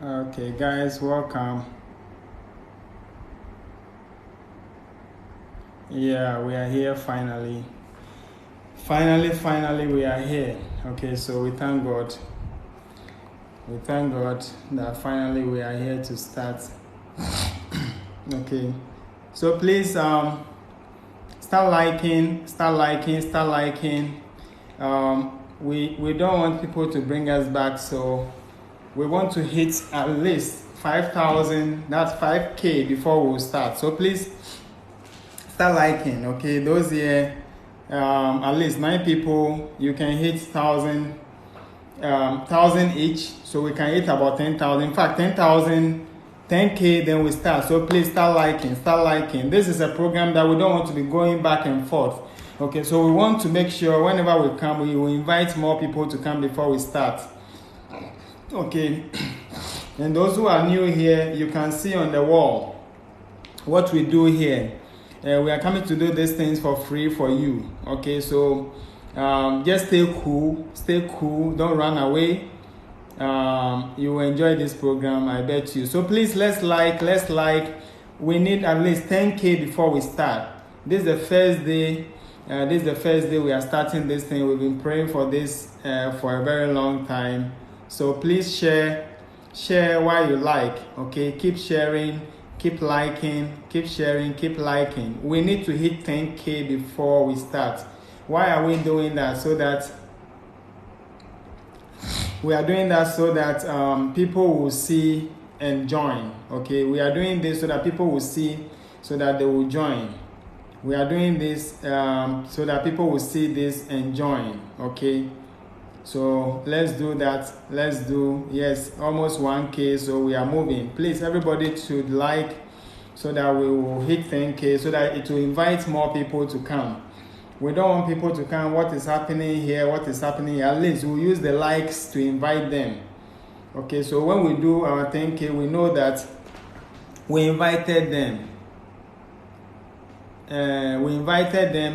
Okay, guys, welcome. Yeah, we are here finally. Finally, we are here. Okay, so we thank God. We thank God that finally we are here to start. Okay, so please start liking. We don't want people to bring us back, so we want to hit at least 5,000. That's 5K before we start. So please start liking. Okay, those here, at least 9 people. You can hit 1,000 each, so we can hit about 10,000. In fact, 10,000, 10K, then we start. So please start liking. This is a program that we don't want to be going back and forth. Okay, so we want to make sure whenever we come, we will invite more people to come before we start. Okay, and those who are new here, you can see on the wall what we do here. We are coming to do these things for free for you. Okay, so just stay cool, don't run away. You will enjoy this program, I bet you. So please, let's like. We need at least 10K before we start. This is the first day. We are starting this thing. We've been praying for this for a very long time. So please share while you like. Okay, keep sharing, keep liking, keep sharing, keep liking. We need to hit 10K before we start. Why are we doing that? So that we are doing that so that people will see and join. Okay, we are doing this so that people will see, so that they will join. We are doing this so that people will see this and join. Okay, so let's do that. Yes, almost 1K, so we are moving. Please, everybody should like, so that we will hit 10K, so that it will invite more people to come. We don't want people to come. What is happening here? At least we'll use the likes to invite them. Okay, so when we do our 10K, we know that we invited them.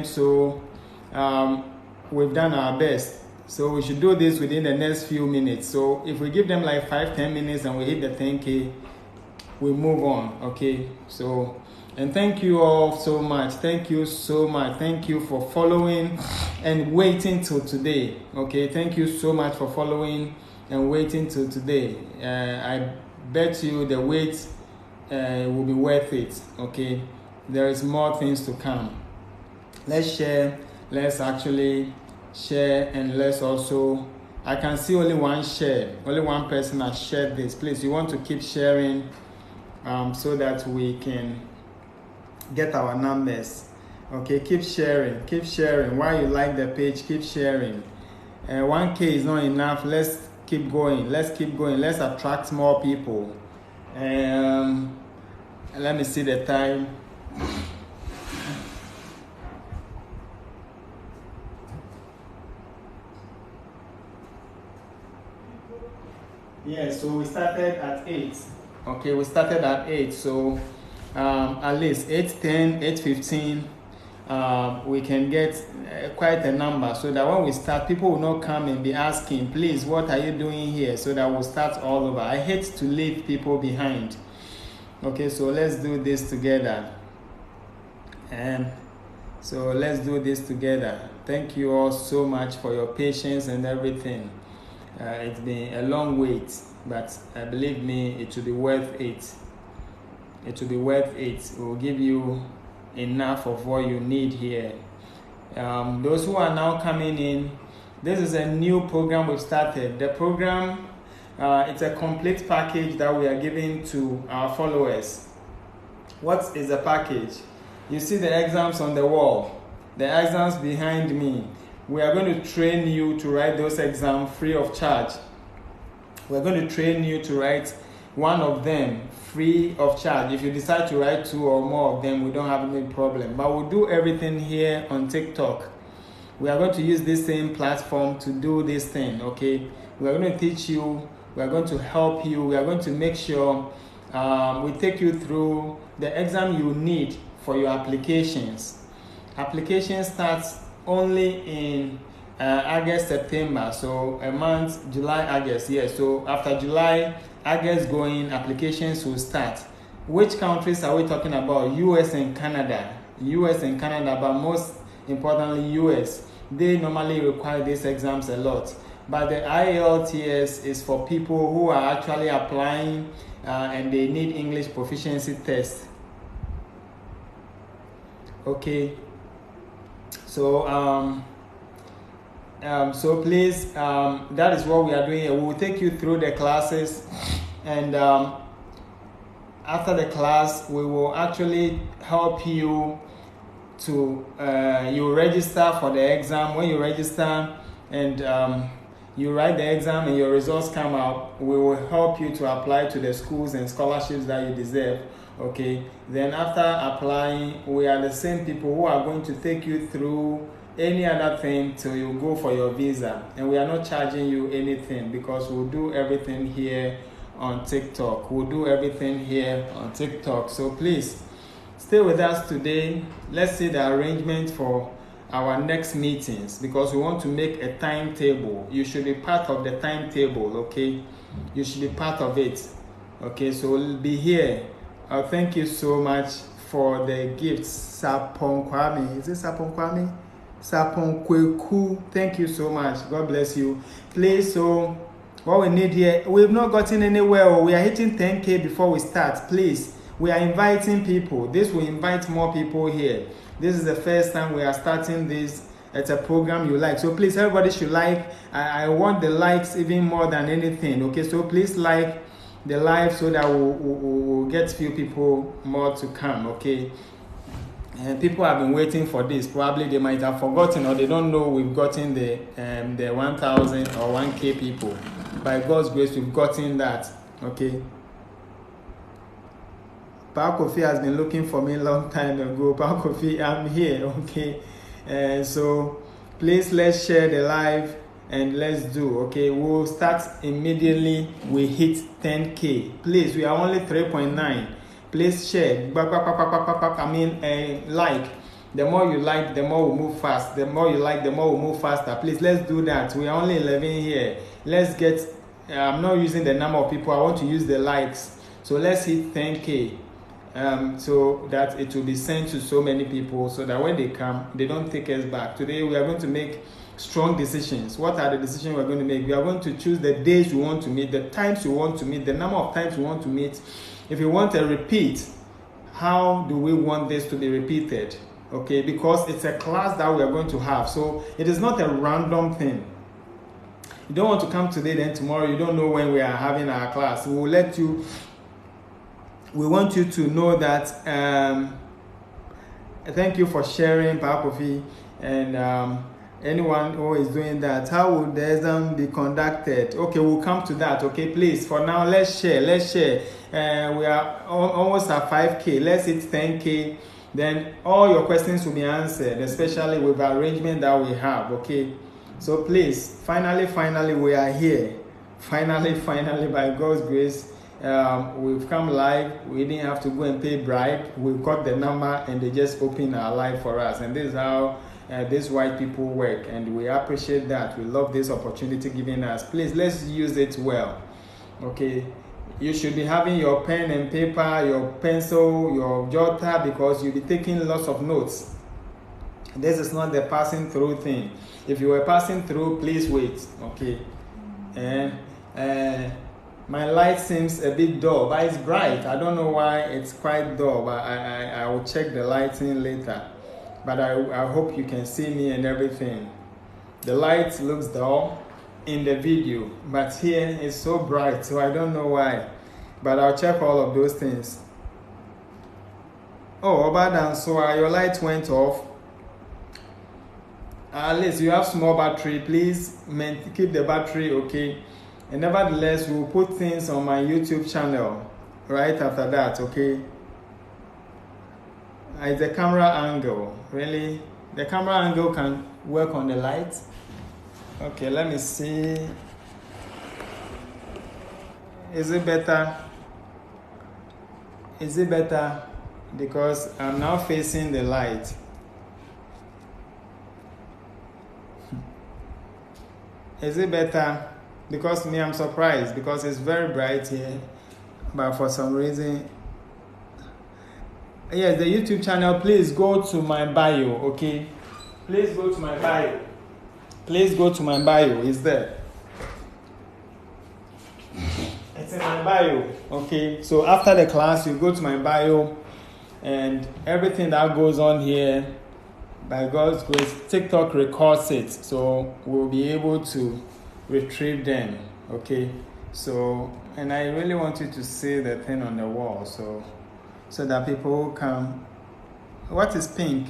So we've done our best. So we should do this within the next few minutes. So if we give them like 5-10 minutes and we hit the 10K, we move on. Okay, so, and thank you all so much. Thank you for following and waiting till today. Okay, thank you so much for following and waiting till today. I bet you the wait will be worth it. Okay, there is more things to come. Let's share. Let's actually share, and let's also, I can see only one share. Only one person has shared this. Please, you want to keep sharing so that we can get our numbers. Okay, keep sharing. While you like the page, keep sharing. 1K is not enough. Let's keep going. Let's attract more people. Let me see the time. Yeah, so we started at 8. Okay, we started at 8. So at least 8:10, 8:15, we can get quite a number, so that when we start, people will not come and be asking, please, what are you doing here? So that we'll start all over. I hate to leave people behind. Okay, so let's do this together. And so let's do this together. Thank you all so much for your patience and everything. It's been a long wait, but believe me, it will be worth it. It will give you enough of what you need here. Those who are now coming in, this is a new program we've started. The program, it's a complete package that we are giving to our followers. What is the package? You see the exams on the wall, the exams behind me. We are going to train you to write those exams free of charge. We're going to train you to write one of them free of charge. If you decide to write 2 or more of them, we don't have any problem. But we'll do everything here on TikTok. We are going to use this same platform to do this thing, okay? We are going to teach you. We are going to help you. We are going to make sure we take you through the exam you need for your applications. Application starts only in August, September, so a month, July, August, yes. So after July, August going, applications will start. Which countries are we talking about? US and Canada. US and Canada, but most importantly US. They normally require these exams a lot. But the IELTS is for people who are actually applying and they need English proficiency test. Okay. So so please, that is what we are doing here. We will take you through the classes, and after the class, we will actually help you to you register for the exam. When you register and you write the exam and your results come out, we will help you to apply to the schools and scholarships that you deserve. Okay, then after applying, we are the same people who are going to take you through any other thing till you go for your visa, and we are not charging you anything because we'll do everything here on TikTok. We'll do everything here on TikTok. So please stay with us today. Let's see the arrangement for our next meetings, because we want to make a timetable. You should be part of the timetable. Okay, you should be part of it. Okay, so we'll be here. Thank you so much for the gifts. Sapon Kwame, is it Sapon Kwame? Sapon Kweku, thank you so much. God bless you. Please, so what we need here, we've not gotten anywhere. We are hitting 10K before we start. Please, we are inviting people. This will invite more people here. This is the first time we are starting this. It's a program you like. So please, everybody should like. I want the likes even more than anything. Okay, so please like the live so that we'll get few people more to come. Okay. And people have been waiting for this. Probably they might have forgotten, or they don't know we've gotten the 1,000 or 1K people. By God's grace, we've gotten that. Okay. Pa Kofi has been looking for me a long time ago. Pa Kofi, I'm here. Okay. So please, let's share the live and let's do. Okay. We'll start immediately. We hit 10K. Please, we are only 3.9. Please share. I mean, like. The more you like, the more we move fast. The more you like, the more we move faster. Please, let's do that. We are only 11 here. Let's get. I'm not using the number of people. I want to use the likes. So let's hit 10K. So that it will be sent to so many people, so that when they come, they don't take us back. Today we are going to make strong decisions. What are the decisions we're going to make? We are going to choose the days we want to meet, the times we want to meet, the number of times we want to meet. If you want a repeat, how do we want this to be repeated? Okay, because it's a class that we are going to have. So it is not a random thing. You don't want to come today, then tomorrow you don't know when we are having our class. We will let you. We want you to know that. Thank you for sharing, Pa Kofi, and anyone who is doing that. How will the exam be conducted? Okay, we'll come to that. Okay, please. For now, let's share. Let's share. We are almost at 5K. Let's hit 10K. Then all your questions will be answered, especially with the arrangement that we have. Okay. So please, finally, we are here. Finally, by God's grace. We've come live. We didn't have to go and pay bribe. We've got the number and they just open our live for us. And this is how these white people work. And we appreciate that. We love this opportunity given us. Please, let's use it well. Okay. You should be having your pen and paper, your pencil, your jotter, because you'll be taking lots of notes. This is not the passing through thing. If you were passing through, please wait. Okay. And my light seems a bit dull, but it's bright. I don't know why it's quite dull, but I will check the lighting later. But I hope you can see me and everything. The light looks dull in the video, but here it's so bright, so I don't know why. But I'll check all of those things. Oh, Obadan, so your light went off. At least you have small battery. Please keep the battery okay. And nevertheless, we'll put things on my YouTube channel right after that, okay? It's the camera angle. Really? The camera angle can work on the light? Okay, let me see. Is it better? Is it better? Because I'm now facing the light. Is it better? Because me, I'm surprised because it's very bright here, but for some reason, yes, the YouTube channel, please go to my bio, okay? Please go to my bio. Please go to my bio, it's there. It's in my bio, okay? So after the class, you go to my bio, and everything that goes on here, by God's grace, TikTok records it, so we'll be able to retrieve them, okay? So, and I really want you to see the thing on the wall, so that people can. What is pink?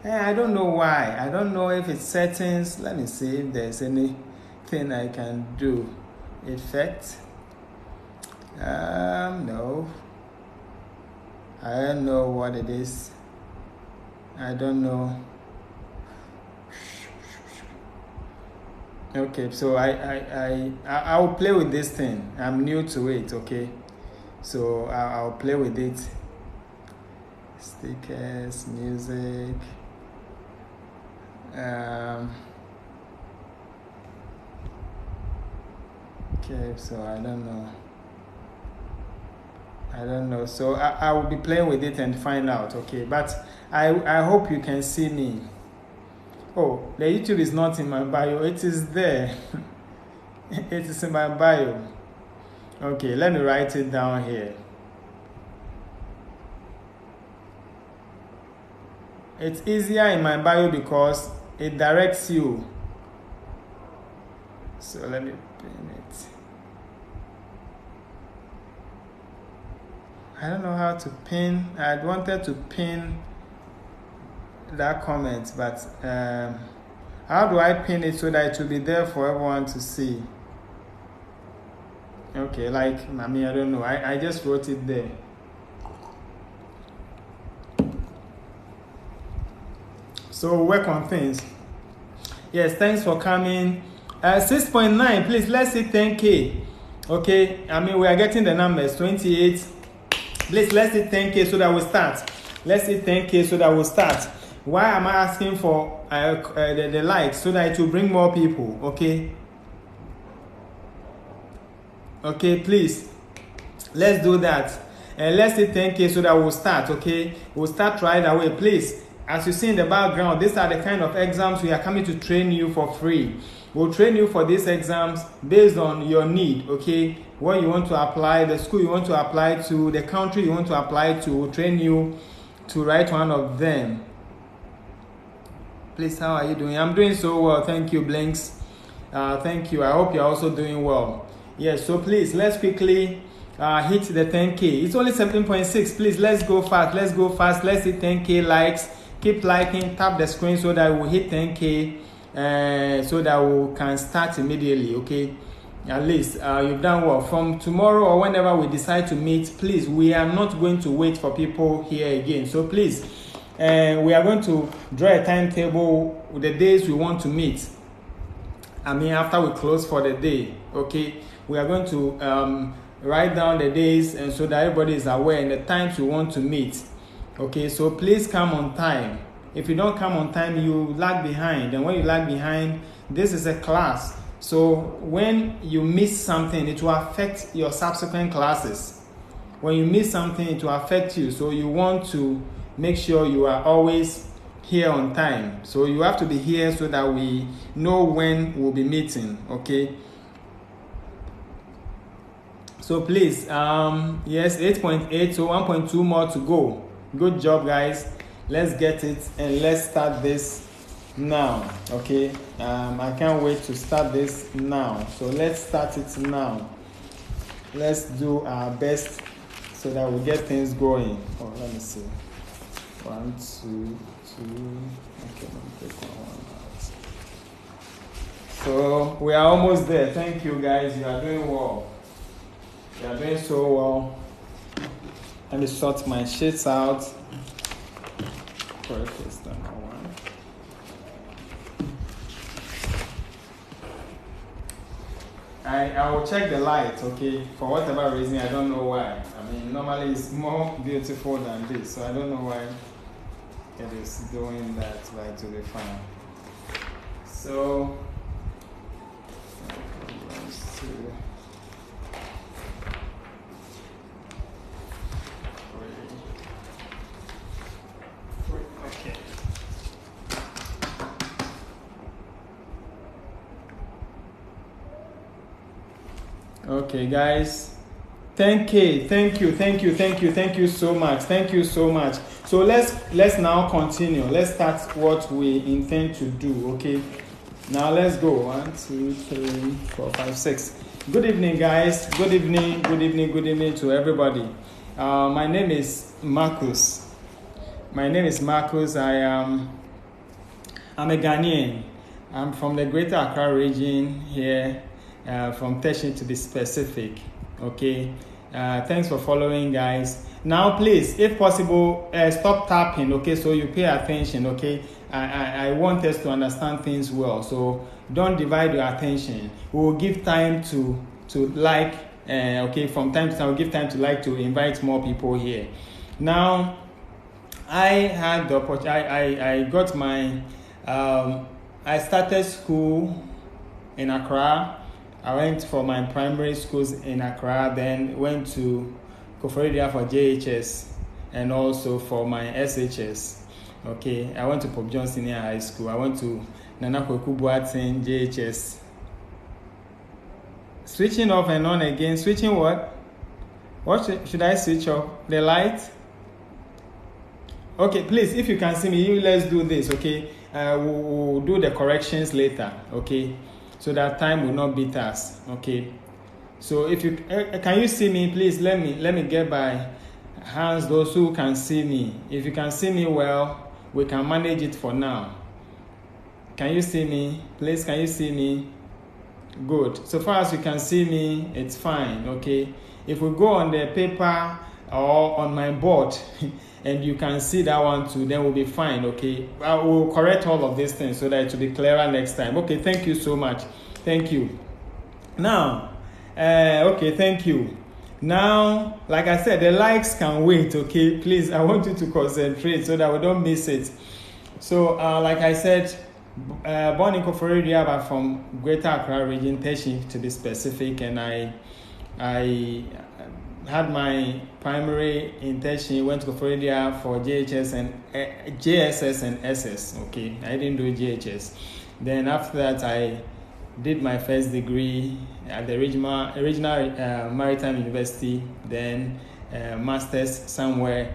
I don't know why. I don't know if it's settings. Let me see if there's anything I can do. Effect. No. I don't know what it is. I don't know. Okay, so I'll play with this thing. I'm new to it, okay? So I'll play with it. Stickers, music. Okay, so I don't know. So I will be playing with it and find out, okay? But I hope you can see me. Oh, the YouTube is not in my bio. It is there. It is in my bio. Okay, let me write it down here. It's easier in my bio because it directs you. So let me pin it. I don't know how to pin. I wanted to pin that comment, but how do I pin it so that it will be there for everyone to see? Okay, like, I mean, I don't know. I just wrote it there. So work on things. Yes, thanks for coming. 6.9, please, let's hit 10K. Okay, I mean, we are getting the numbers, 28. Please, let's hit 10K so that we start. Let's hit 10K so that we'll start. Why am I asking for the likes? So that it will bring more people, okay? Okay, please, let's do that. Let's hit 10K so that we'll start, okay? We'll start right away, please. As you see in the background, these are the kind of exams we are coming to train you for free. We'll train you for these exams based on your need, okay? What you want to apply, the school you want to apply to, the country you want to apply to. We'll train you to write one of them. Please, how are you doing? I'm doing so well. Thank you, Blinks. Thank you. I hope you're also doing well. Yes, so please, let's quickly hit the 10K. It's only 17.6. Please, let's go fast. Let's go fast. Let's hit 10K likes. Keep liking, tap the screen so that we'll hit 10K so that we can start immediately, okay? At least you've done well. From tomorrow or whenever we decide to meet, please, we are not going to wait for people here again. So please, we are going to draw a timetable with the days we want to meet. I mean, after we close for the day, okay? We are going to write down the days and so that everybody is aware and the times we want to meet. Okay, so please come on time. If you don't come on time, you lag behind. And when you lag behind, this is a class. So when you miss something, it will affect your subsequent classes. When you miss something, it will affect you. So you want to make sure you are always here on time. So you have to be here so that we know when we'll be meeting, okay? So please, yes, 8.8, so 1.2 more to go. Good job, guys. Let's get it and let's start this now, okay? I can't wait to start this now. So let's start it now. Let's do our best so that we get things going. Oh, let me see. 1, 2, 2. Okay, let me take one out. So we are almost there. Thank you, guys. You are doing well. You are doing so well. Let me sort my sheets out. Perfect, number 1. I will check the light, okay? For whatever reason, I don't know why. I mean, normally it's more beautiful than this, so I don't know why it is doing that, but it will be fine. So, 2, 3. Okay. Okay, guys. Thank you so much. Thank you so much. So let's now continue. Let's start what we intend to do. Okay. Now let's go. 1, 2, 3, 4, 5, 6. Good evening, guys. Good evening to everybody. My name is Marcus. I'm a Ghanaian. I'm from the Greater Accra region here, from Teshi to be specific. Okay. Thanks for following, guys. Now, please, if possible, stop tapping. Okay, so you pay attention. Okay. I want us to understand things well, so don't divide your attention. We will give time to like, okay, from time to time we'll give time to like to invite more people here. Now, I had the opportunity, I got my, I started school in Accra. I went for my primary schools in Accra, then went to Koforidua for JHS and also for my SHS. Okay, I went to Pope John Senior High School. I went to Nana Kweku Boateng JHS. Switching off and on again. Switching what? What should I switch off? The light? Okay, please, if you can see me, let's do this, okay? We'll do the corrections later, okay? So that time will not beat us, okay? So if you can you see me, please let me get by hands those who can see me. If you can see me well, we can manage it for now. Can you see me? Please, can you see me? Good. So far as you can see me, it's fine, okay? If we go on the paper or on my board and you can see that one too, then we'll be fine, okay? I will correct all of these things so that it will be clearer next time. Okay, thank you so much. Thank you. Now, okay, thank you. Now, like I said, the likes can wait, okay? Please, I want you to concentrate so that we don't miss it. So, like I said, born in Koforidua, but from Greater Accra region, Teshi to be specific, and I had my primary in Teshi, went to Koforidua for JHS and JSS and SS, okay? I didn't do JHS. Then after that, I did my first degree at the Regional Maritime University, then master's somewhere.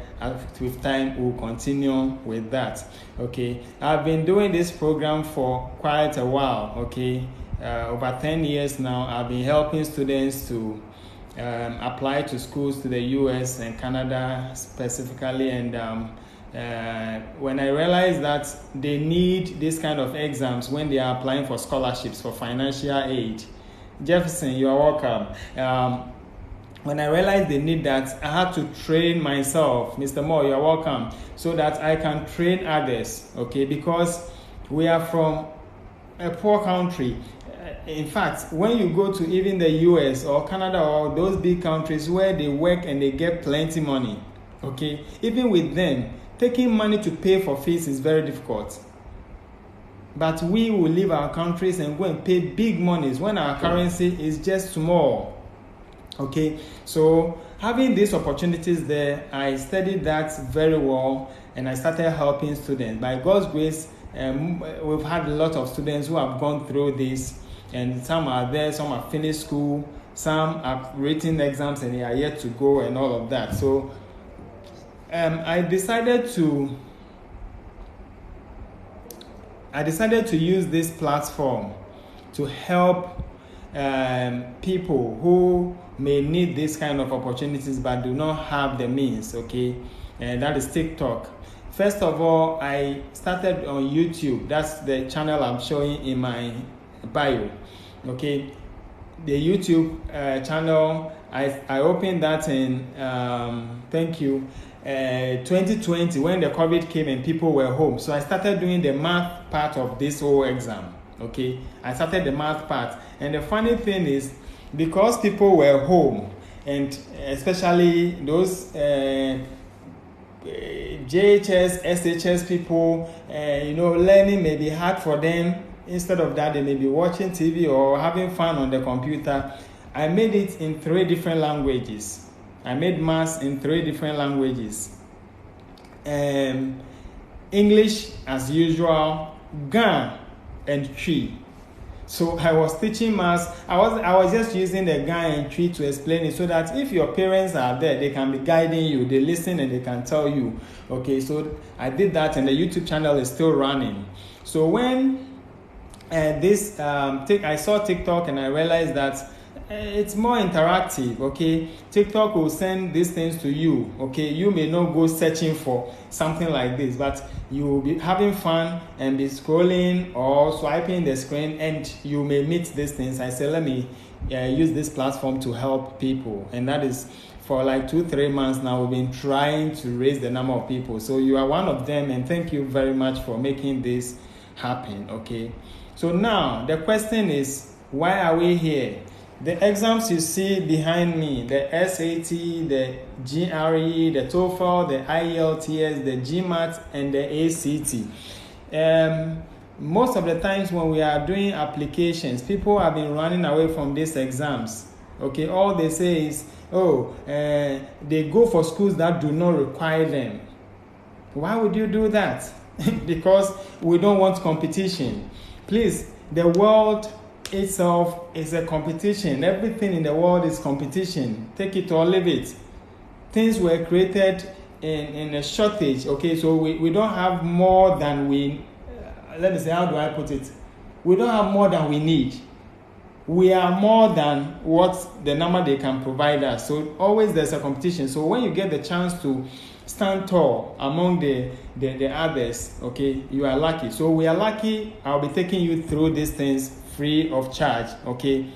With time, we'll continue with that. Okay, I've been doing this program for quite a while. Okay, over 10 years now. I've been helping students to apply to schools to the US and Canada specifically, and when I realized that they need this kind of exams when they are applying for scholarships for financial aid. Jefferson, you are welcome. When I realized they need that, I had to train myself. Mr. Moore, you are welcome, so that I can train others, okay? Because we are from a poor country. In fact, when you go to even the US or Canada or those big countries where they work and they get plenty money, okay? Even with them, taking money to pay for fees is very difficult. But we will leave our countries and go and pay big monies when our currency is just small. Okay, so having these opportunities there, I studied that very well and I started helping students. By God's grace, we've had a lot of students who have gone through this, and some are there, some have finished school, some have written exams and they are yet to go and all of that. So I decided to use this platform to help people who may need this kind of opportunities but do not have the means, okay? And that is TikTok. First of all, I started on YouTube. That's the channel I'm showing in my bio, okay? The YouTube channel, I opened that in, 2020 when the COVID came and people were home. So I started doing the math part of this whole exam, okay? I started the math part. And the funny thing is, because people were home, and especially those JHS, SHS people, learning may be hard for them instead of that, they may be watching TV or having fun on the computer. I made it in 3 different languages. I made maths in 3 different languages. English as usual, Ga and Twi. So I was teaching maths. I was just using the Ga and Twi to explain it so that if your parents are there, they can be guiding you. They listen and they can tell you. Okay, so I did that, and the YouTube channel is still running. So when I saw TikTok and I realized that it's more interactive. Okay, TikTok will send these things to you. Okay, you may not go searching for something like this, but you will be having fun and be scrolling or swiping the screen, and you may meet these things. I said, let me use this platform to help people, and that is for like 2-3 months now. We've been trying to raise the number of people, so you are one of them, and thank you very much for making this happen. Okay, so now the question is, why are we here? The exams you see behind me, the SAT, the GRE, the TOEFL, the IELTS, the GMAT, and the ACT. Most of the times when we are doing applications, people have been running away from these exams. Okay, all they say is, they go for schools that do not require them. Why would you do that? Because we don't want competition. Please, the world itself is a competition. Everything in the world is competition. Take it or leave it. Things were created in a shortage. Okay, so we don't have more than we let me say, how do I put it? We don't have more than we need. We are more than what the number they can provide us. So always there's a competition. So when you get the chance to stand tall among the others, okay, you are lucky. So we are lucky. I'll be taking you through these things free of charge. Okay,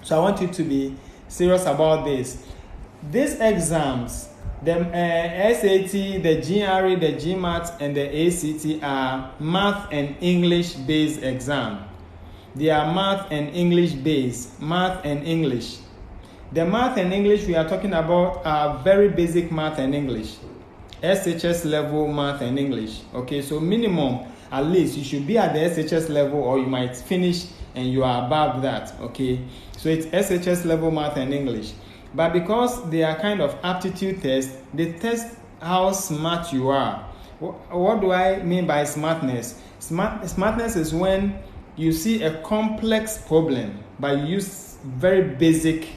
so I want you to be serious about this. These exams, the SAT, the GRE, the GMAT, and the ACT are math and English based exam. They are math and English based. Math and English. The math and English we are talking about are very basic math and English. SHS level math and English. Okay, so minimum, at least you should be at the SHS level, or you might finish and you are above that. Okay, so it's SHS level math and English. But because they are kind of aptitude tests, they test how smart you are. What do I mean by smartness? Smartness is when you see a complex problem, but you use very basic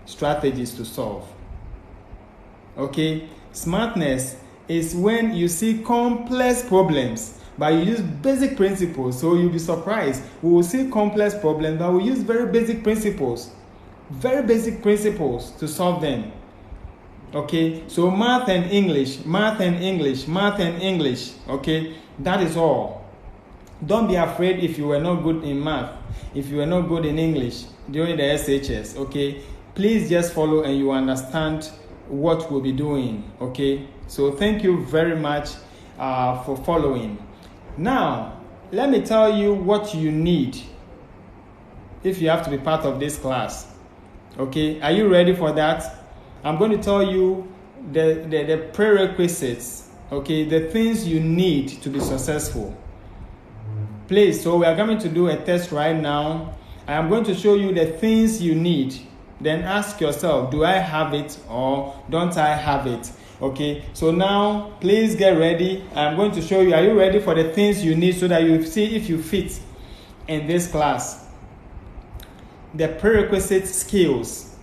strategies to solve. Okay, smartness is when you see complex problems, but you use basic principles. So you'll be surprised. We will see complex problems, but we use very basic principles to solve them. Okay, so math and English, math and English, math and English. Okay, that is all. Don't be afraid if you were not good in math, if you were not good in English during the SHS. Okay, please just follow and you understand what we'll be doing. Okay, so thank you very much for following. Now, let me tell you what you need if you have to be part of this class. Okay, are you ready for that? I'm going to tell you the prerequisites, okay, the things you need to be successful. Please, so we are going to do a test right now. I am going to show you the things you need. Then ask yourself, do I have it or don't I have it? Okay, so now please get ready. I'm going to show you. Are you ready for the things you need so that you see if you fit in this class? The prerequisite skills.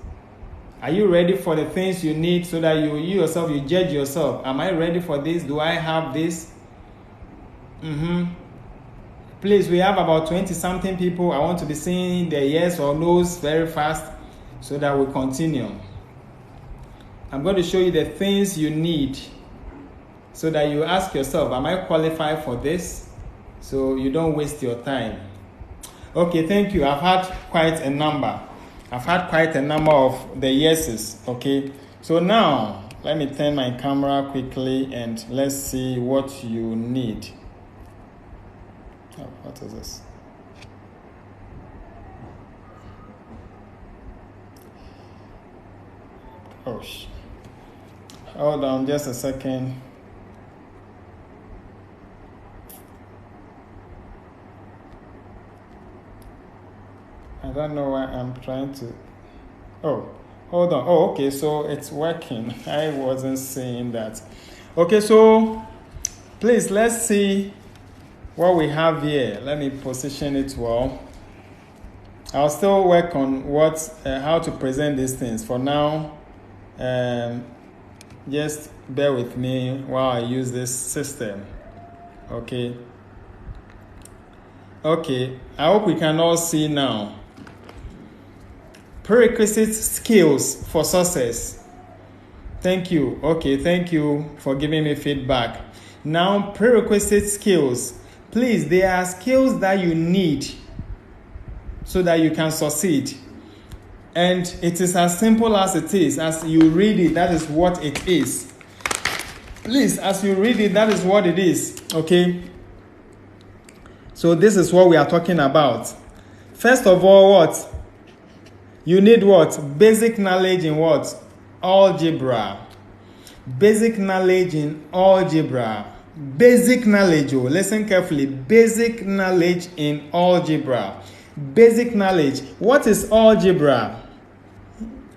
Are you ready for the things you need so that you yourself, you judge yourself? Am I ready for this? Do I have this? Please, we have about 20-something people. I want to be seeing the yes or no's very fast so that we continue. I'm going to show you the things you need so that you ask yourself, am I qualified for this? So you don't waste your time. Okay, thank you. I've had quite a number. Of the yeses. Okay, so now let me turn my camera quickly and let's see what you need. Oh, what is this? Oh, hold on just a second. I don't know why I'm trying to. Oh, hold on. Oh, okay. So it's working. I wasn't saying that. Okay, so please let's see what we have here. Let me position it well. I'll still work on how to present these things. For now, just bear with me while I use this system. Okay. Okay, I hope we can all see now. Prerequisite skills for success. Thank you. Okay, thank you for giving me feedback. Now, prerequisite skills. Please, there are skills that you need so that you can succeed. And it is as simple as it is. As you read it, that is what it is. Please, as you read it, that is what it is. Okay? So this is what we are talking about. First of all, what? You need what? Basic knowledge in what? Algebra. Basic knowledge in algebra. Basic knowledge, oh, listen carefully. Basic knowledge in algebra. Basic knowledge. What is algebra?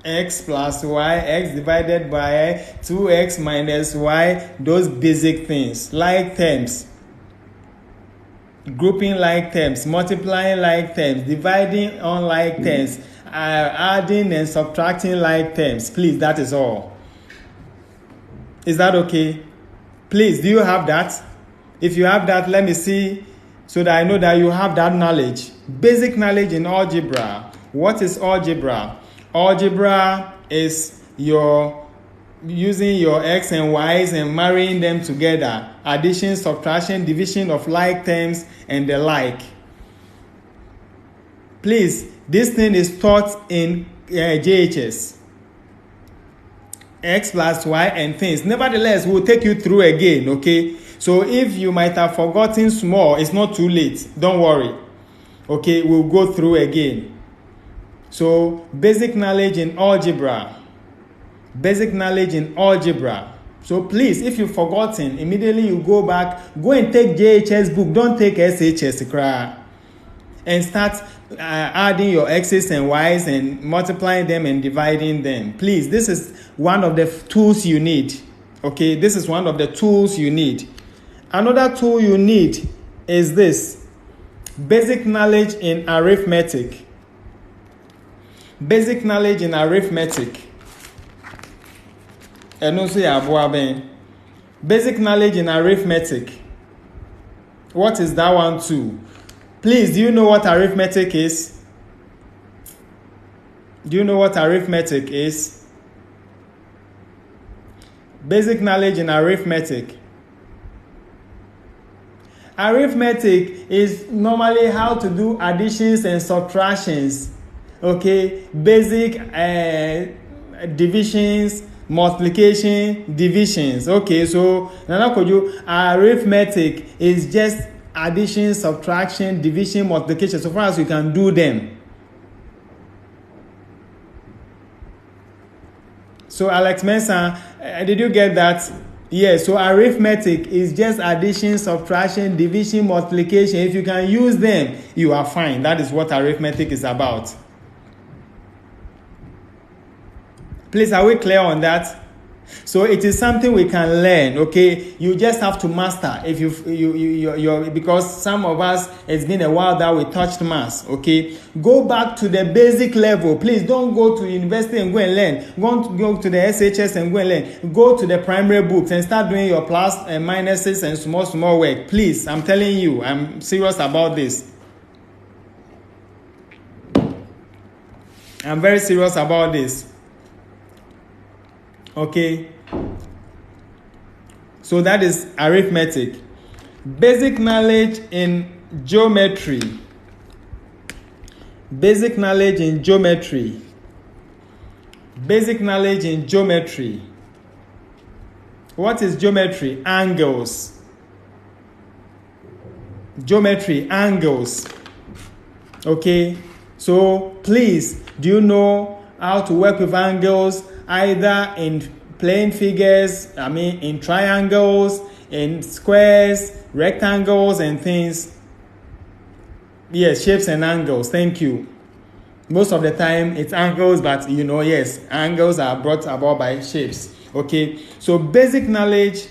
X plus y, x divided by 2x minus y, those basic things. Like terms. Grouping like terms, multiplying like terms, dividing on like terms, adding and subtracting like terms. Please, that is all. Is that okay? Please, do you have that? If you have that, let me see so that I know that you have that knowledge. Basic knowledge in algebra. What is algebra? Algebra is using your x and y's and marrying them together. Addition, subtraction, division of like terms, and the like. Please, this thing is taught in JHS. X plus y and things. Nevertheless, we'll take you through again, okay? So if you might have forgotten small, it's not too late. Don't worry. Okay, we'll go through again. So, basic knowledge in algebra. Basic knowledge in algebra. So please, if you've forgotten, immediately you go back, go and take JHS book. Don't take SHS and start adding your x's and y's and multiplying them and dividing them. Please, this is one of the tools you need. Okay, this is one of the tools you need. Another tool you need is this. Basic knowledge in arithmetic. Basic knowledge in arithmetic. Basic knowledge in arithmetic. What is that one too? Please, do you know what arithmetic is? Do you know what arithmetic is? Basic knowledge in arithmetic. Arithmetic is normally how to do additions and subtractions. Okay, basic divisions, multiplication, divisions. Okay, so arithmetic is just addition, subtraction, division, multiplication, so far as you can do them. So Alex Mensah, did you get that? Yes, so arithmetic is just addition, subtraction, division, multiplication. If you can use them, you are fine. That is what arithmetic is about. Please, are we clear on that? So it is something we can learn, okay? You just have to master. If you because some of us, it's been a while that we touched maths, okay? Go back to the basic level. Please don't go to university and go and learn. Go to the SHS and go and learn. Go to the primary books and start doing your plus and minuses and small work. Please, I'm telling you, I'm serious about this. I'm very serious about this. Okay, so that is arithmetic. Basic knowledge in geometry. Basic knowledge in geometry. Basic knowledge in geometry. What is geometry? Angles. Geometry, angles. Okay, so please, do you know how to work with angles? Either in plane figures, in triangles, in squares, rectangles, and things. Yes, shapes and angles. Thank you. Most of the time it's angles, but yes, angles are brought about by shapes. Okay, so basic knowledge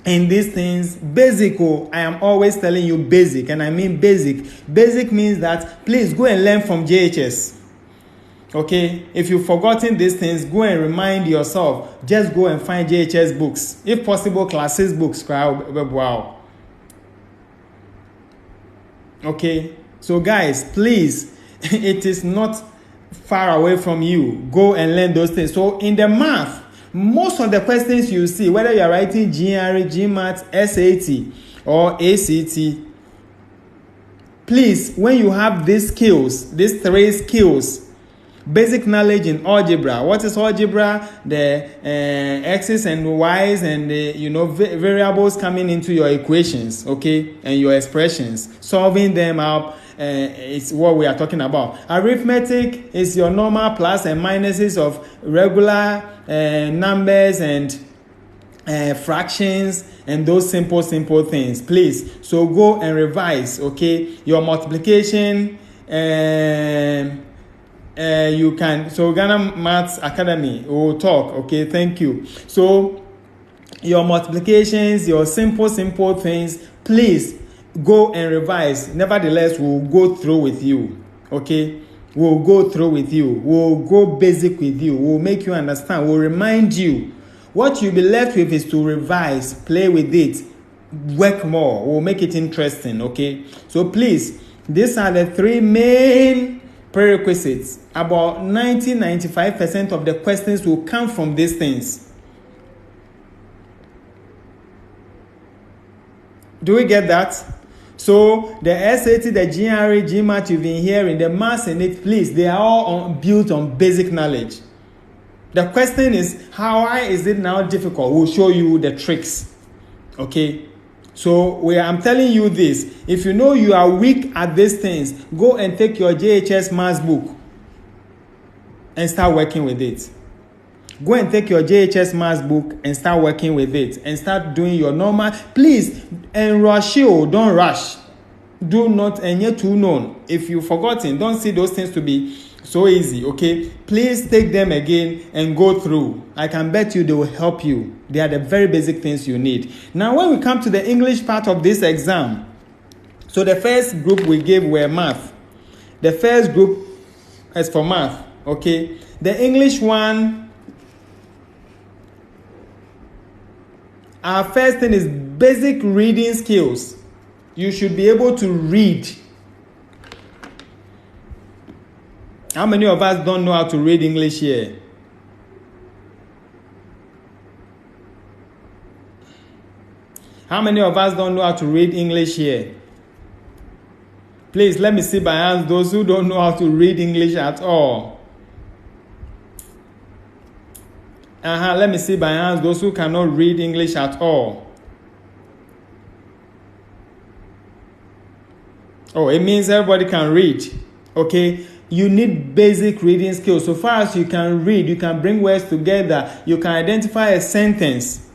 in these things, basic. I am always telling you basic, and I mean basic. Basic means that please go and learn from JHS. Okay, if you've forgotten these things, go and remind yourself. Just go and find JHS books, if possible classes books. Wow. Okay, so guys, please, it is not far away from you. Go and learn those things. So in the math, most of the questions you see, whether you are writing GRE, GMAT, SAT, or ACT, please, when you have these skills, these 3 skills, basic knowledge in algebra. What is algebra? The x's and y's and variables coming into your equations, okay, and your expressions, solving them up. It's what we are talking about. Arithmetic is your normal plus and minuses of regular numbers and fractions and those simple things. Please, so go and revise. Okay, your multiplication. You can. So Ghana Maths Academy will talk. Okay, thank you. So your multiplications, your simple things, please go and revise. Nevertheless, we'll go through with you. Okay, we'll go through with you. We'll go basic with you. We'll make you understand. We'll remind you. What you'll be left with is to revise, play with it, work more. We'll make it interesting. Okay, so please, these are the 3 main prerequisites. About 90-95% of the questions will come from these things. Do we get that? So the SAT, the GRE, GMAT you've been hearing, the maths in it, please, they are all built on basic knowledge. The question is, why is it now difficult? We'll show you the tricks. Okay? So I'm telling you this. If you know you are weak at these things, go and take your JHS maths book and start working with it. Go and take your JHS maths book and start working with it and start doing your normal. Please, and rush you, don't rush. Do not, and yet too known. If you've forgotten, don't see those things to be so easy. Okay, please take them again and go through. I can bet you they will help you. They are the very basic things you need. Now when we come to the English part of this exam, so the first group we gave were math. The first group is for math. Okay, the English one, our first thing is basic reading skills. You should be able to read. How many of us don't know how to read English here? How many of us don't know how to read English here? Please, let me see by hands those who don't know how to read English at all. Let me see by hands those who cannot read English at all. Oh, it means everybody can read. Okay, you need basic reading skills. So far as you can read, you can bring words together, you can identify a sentence.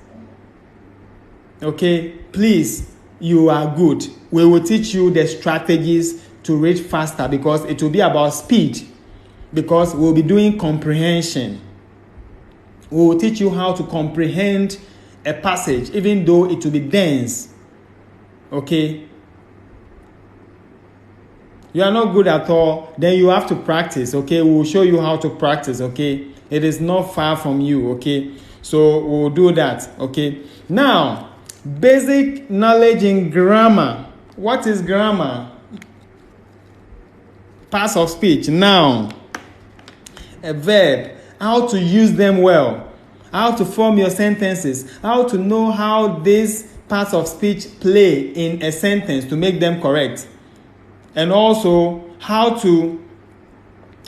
Okay, please, you are good. We will teach you the strategies to read faster, because it will be about speed, because we'll be doing comprehension. We will teach you how to comprehend a passage, even though it will be dense. Okay? You are not good at all, then you have to practice. Okay? We will show you how to practice. Okay? It is not far from you. Okay? So we'll do that. Okay? Now, basic knowledge in grammar. What is grammar? Parts of speech. Noun. A verb. How to use them well, how to form your sentences, how to know how these parts of speech play in a sentence to make them correct, and also how to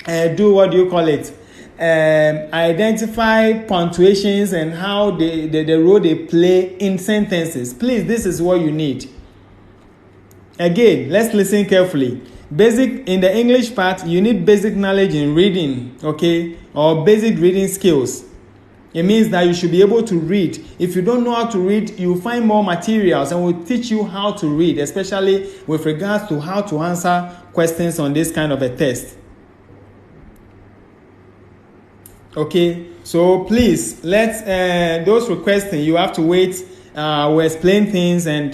do, what do you call it, identify punctuations and how the role they play in sentences. Please, this is what you need. Again, let's listen carefully. Basic in the English part, you need basic knowledge in reading, okay, or basic reading skills. It means that you should be able to read. If you don't know how to read, you'll find more materials and we'll teach you how to read, especially with regards to how to answer questions on this kind of a test. Okay, so please, let's those requesting, you have to wait. We'll explain things, and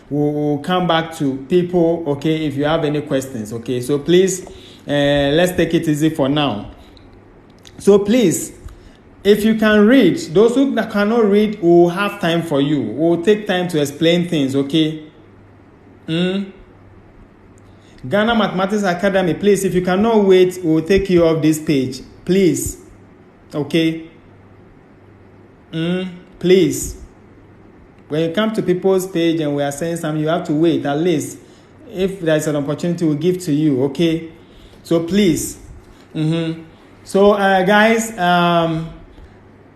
we'll come back to people, okay, if you have any questions. Okay, so please, let's take it easy for now. So please, if you can read, those who cannot read, we'll have time for you. We'll take time to explain things, okay? Ghana Mathematics Academy, please, if you cannot wait, we'll take you off this page. Please. Okay? Please. When you come to people's page and we are saying something, you have to wait. At least, if there's an opportunity, we'll give to you, okay? So please. So, guys,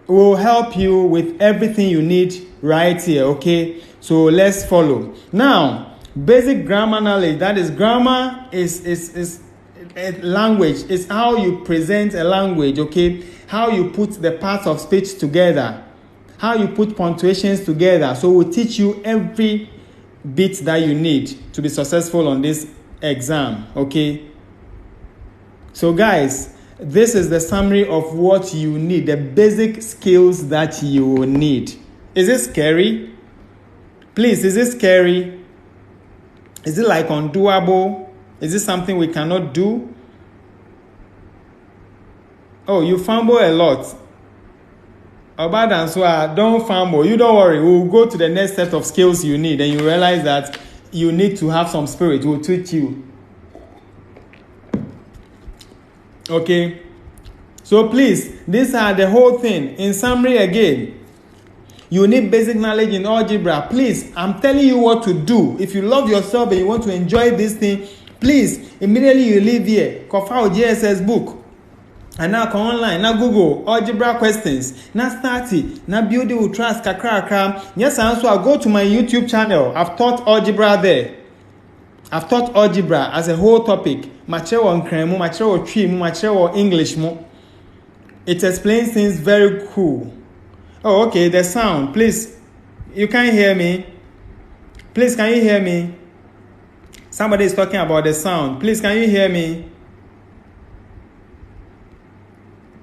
we'll help you with everything you need right here, okay? So let's follow. Now, basic grammar knowledge. That is, grammar is a language. It's how you present a language, okay? How you put the parts of speech together. How you put punctuations together. So we'll teach you every bit that you need to be successful on this exam, okay? So guys, this is the summary of what you need, the basic skills that you need. Is it scary? Please, is it scary? Is it like undoable? Is it something we cannot do? Oh, you fumble a lot. Don't fumble. You don't worry. We'll go to the next set of skills you need, and you realize that you need to have some spirit. We'll teach you. Okay, so please, these are the whole thing. In summary again, you need basic knowledge in algebra. Please, I'm telling you what to do. If you love yourself and you want to enjoy this thing, please, immediately you leave here, go for GSS book. And now come online, now Google algebra questions. Now start it. Now build it with trust. Yes, and so I'll go to my YouTube channel. I've taught algebra there. I've taught algebra as a whole topic. English. It explains things very cool. Oh, okay, the sound. Please, you can't hear me. Please, can you hear me? Somebody is talking about the sound. Please, can you hear me?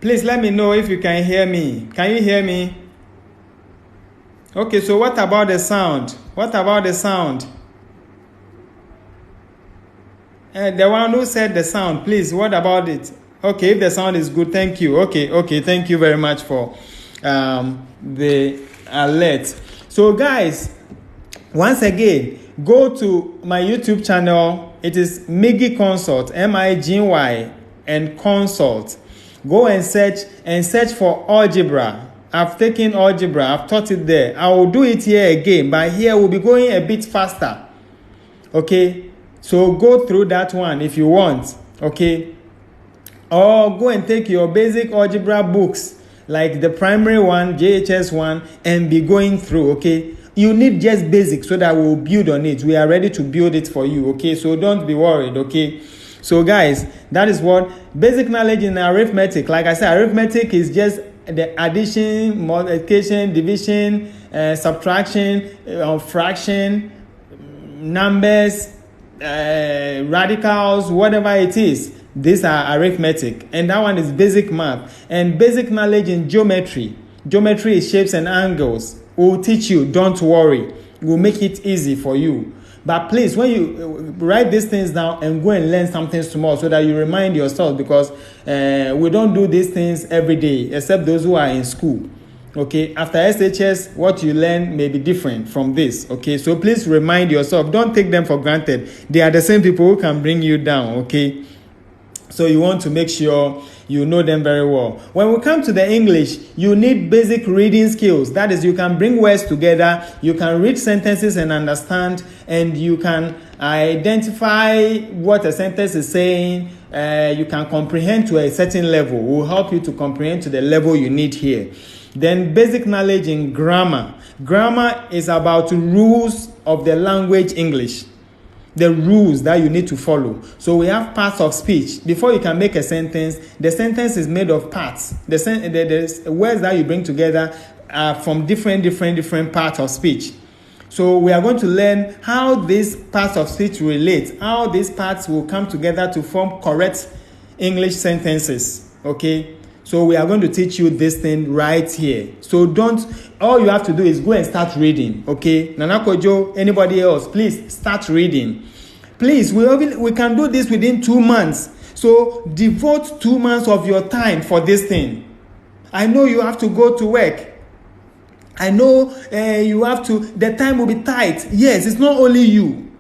Please let me know if you can hear me. Can you hear me? Okay, so what about the sound? What about the sound? The one who said the sound, please, what about it? Okay, if the sound is good, thank you. Okay, thank you very much for the alert. So guys, once again, go to my YouTube channel. It is Miggy Consult, MIGY and Consult. Go and search for algebra. I've taken algebra, I've taught it there. I will do it here again, but here we'll be going a bit faster. Okay, so go through that one if you want. Okay, or go and take your basic algebra books, like the primary one, JHS one, and be going through. Okay, you need just basic so that we'll build on it. We are ready to build it for you. Okay, so don't be worried. Okay, so guys, that is what basic knowledge in arithmetic. Like I said, arithmetic is just the addition, multiplication, division, subtraction, fraction, numbers, radicals, whatever it is. These are arithmetic, and that one is basic math. And basic knowledge in geometry. Geometry is shapes and angles. We'll teach you, don't worry. We'll make it easy for you. But please, when you write these things down and go and learn something small so that you remind yourself, because we don't do these things every day, except those who are in school. Okay, after SHS, what you learn may be different from this. Okay, so please remind yourself. Don't take them for granted. They are the same people who can bring you down. Okay, so you want to make sure you know them very well. When we come to the English, you need basic reading skills. That is, you can bring words together, you can read sentences and understand, and you can identify what a sentence is saying. You can comprehend to a certain level. We'll help you to comprehend to the level you need here. Then basic knowledge in grammar. Grammar is about rules of the language English. The rules that you need to follow. So we have parts of speech. Before you can make a sentence, the sentence is made of parts. The words that you bring together are from different parts of speech. So we are going to learn how these parts of speech relate, how these parts will come together to form correct English sentences. Okay? So we are going to teach you this thing right here. So all you have to do is go and start reading, okay? Nana Kojo, anybody else, please start reading. Please, we can do this within 2 months. So devote 2 months of your time for this thing. I know you have to go to work. I know the time will be tight. Yes, it's not only you.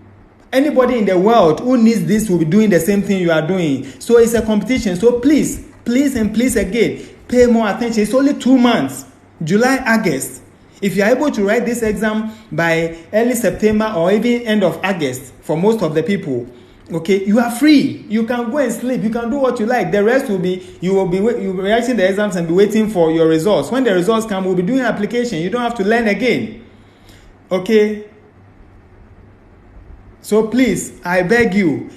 Anybody in the world who needs this will be doing the same thing you are doing. So it's a competition. So please again, pay more attention. It's only 2 months, July, August. If you are able to write this exam by early September or even end of August, for most of the people, okay, you are free. You can go and sleep. You can do what you like. The rest will be, you'll be writing the exams and be waiting for your results. When the results come, we'll be doing application. You don't have to learn again. Okay? So please, I beg you,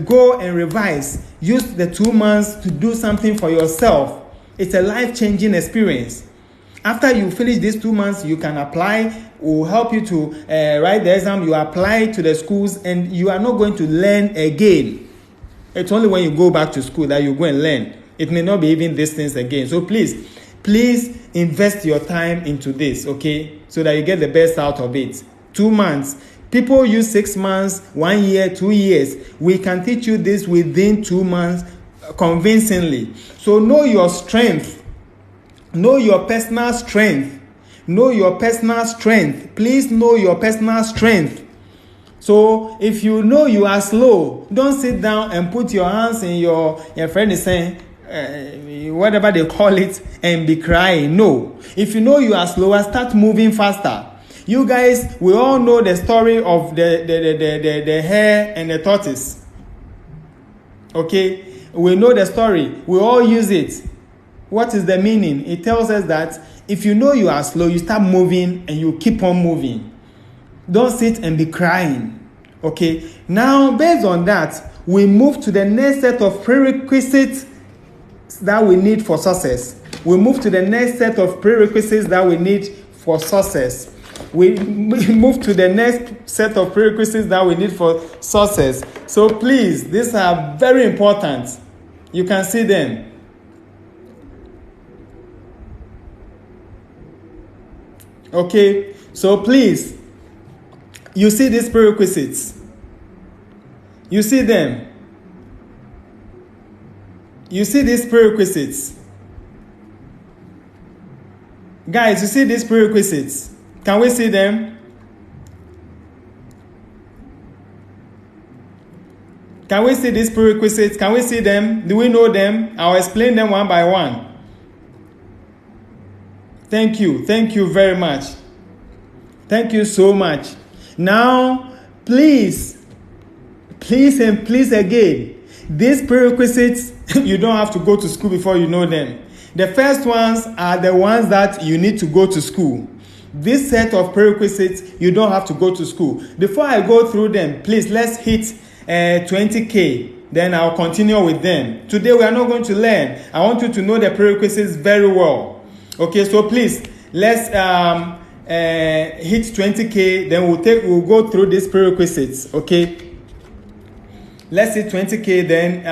go and revise. Use the 2 months to do something for yourself. It's a life-changing experience. After you finish these 2 months, you can apply. We'll help you to write the exam. You apply to the schools, and you are not going to learn again. It's only when you go back to school that you go and learn. It may not be even these things again. So please invest your time into this, okay? So that you get the best out of it. 2 months. People use 6 months, 1 year, 2 years. We can teach you this within 2 months convincingly. So know your strength. Know your personal strength. Know your personal strength. Please know your personal strength. So if you know you are slow, don't sit down and put your hands in your friend is saying, whatever they call it, and be crying. No. If you know you are slower, start moving faster. You guys, we all know the story of the hare and the tortoise. Okay? We know the story. We all use it. What is the meaning? It tells us that if you know you are slow, you start moving and you keep on moving. Don't sit and be crying. Okay? Now, based on that, we move to the next set of prerequisites that we need for success. We move to the next set of prerequisites that we need for success. We move to the next set of prerequisites that we need for success. So please, these are very important. You can see them. Okay, so please, you see these prerequisites. You see them. You see these prerequisites. Guys, you see these prerequisites. Can we see them? Can we see these prerequisites? Can we see them? Do we know them? I'll explain them one by one. Thank you. Thank you very much. Thank you so much. Now, please again, these prerequisites, you don't have to go to school before you know them. The first ones are the ones that you need to go to school. This set of prerequisites, you don't have to go to school. Before I go through them, please, let's hit 20K. Then I'll continue with them. Today, we are not going to learn. I want you to know the prerequisites very well. Okay, so please, let's hit 20K. Then we'll go through these prerequisites. Okay, let's hit 20K. Then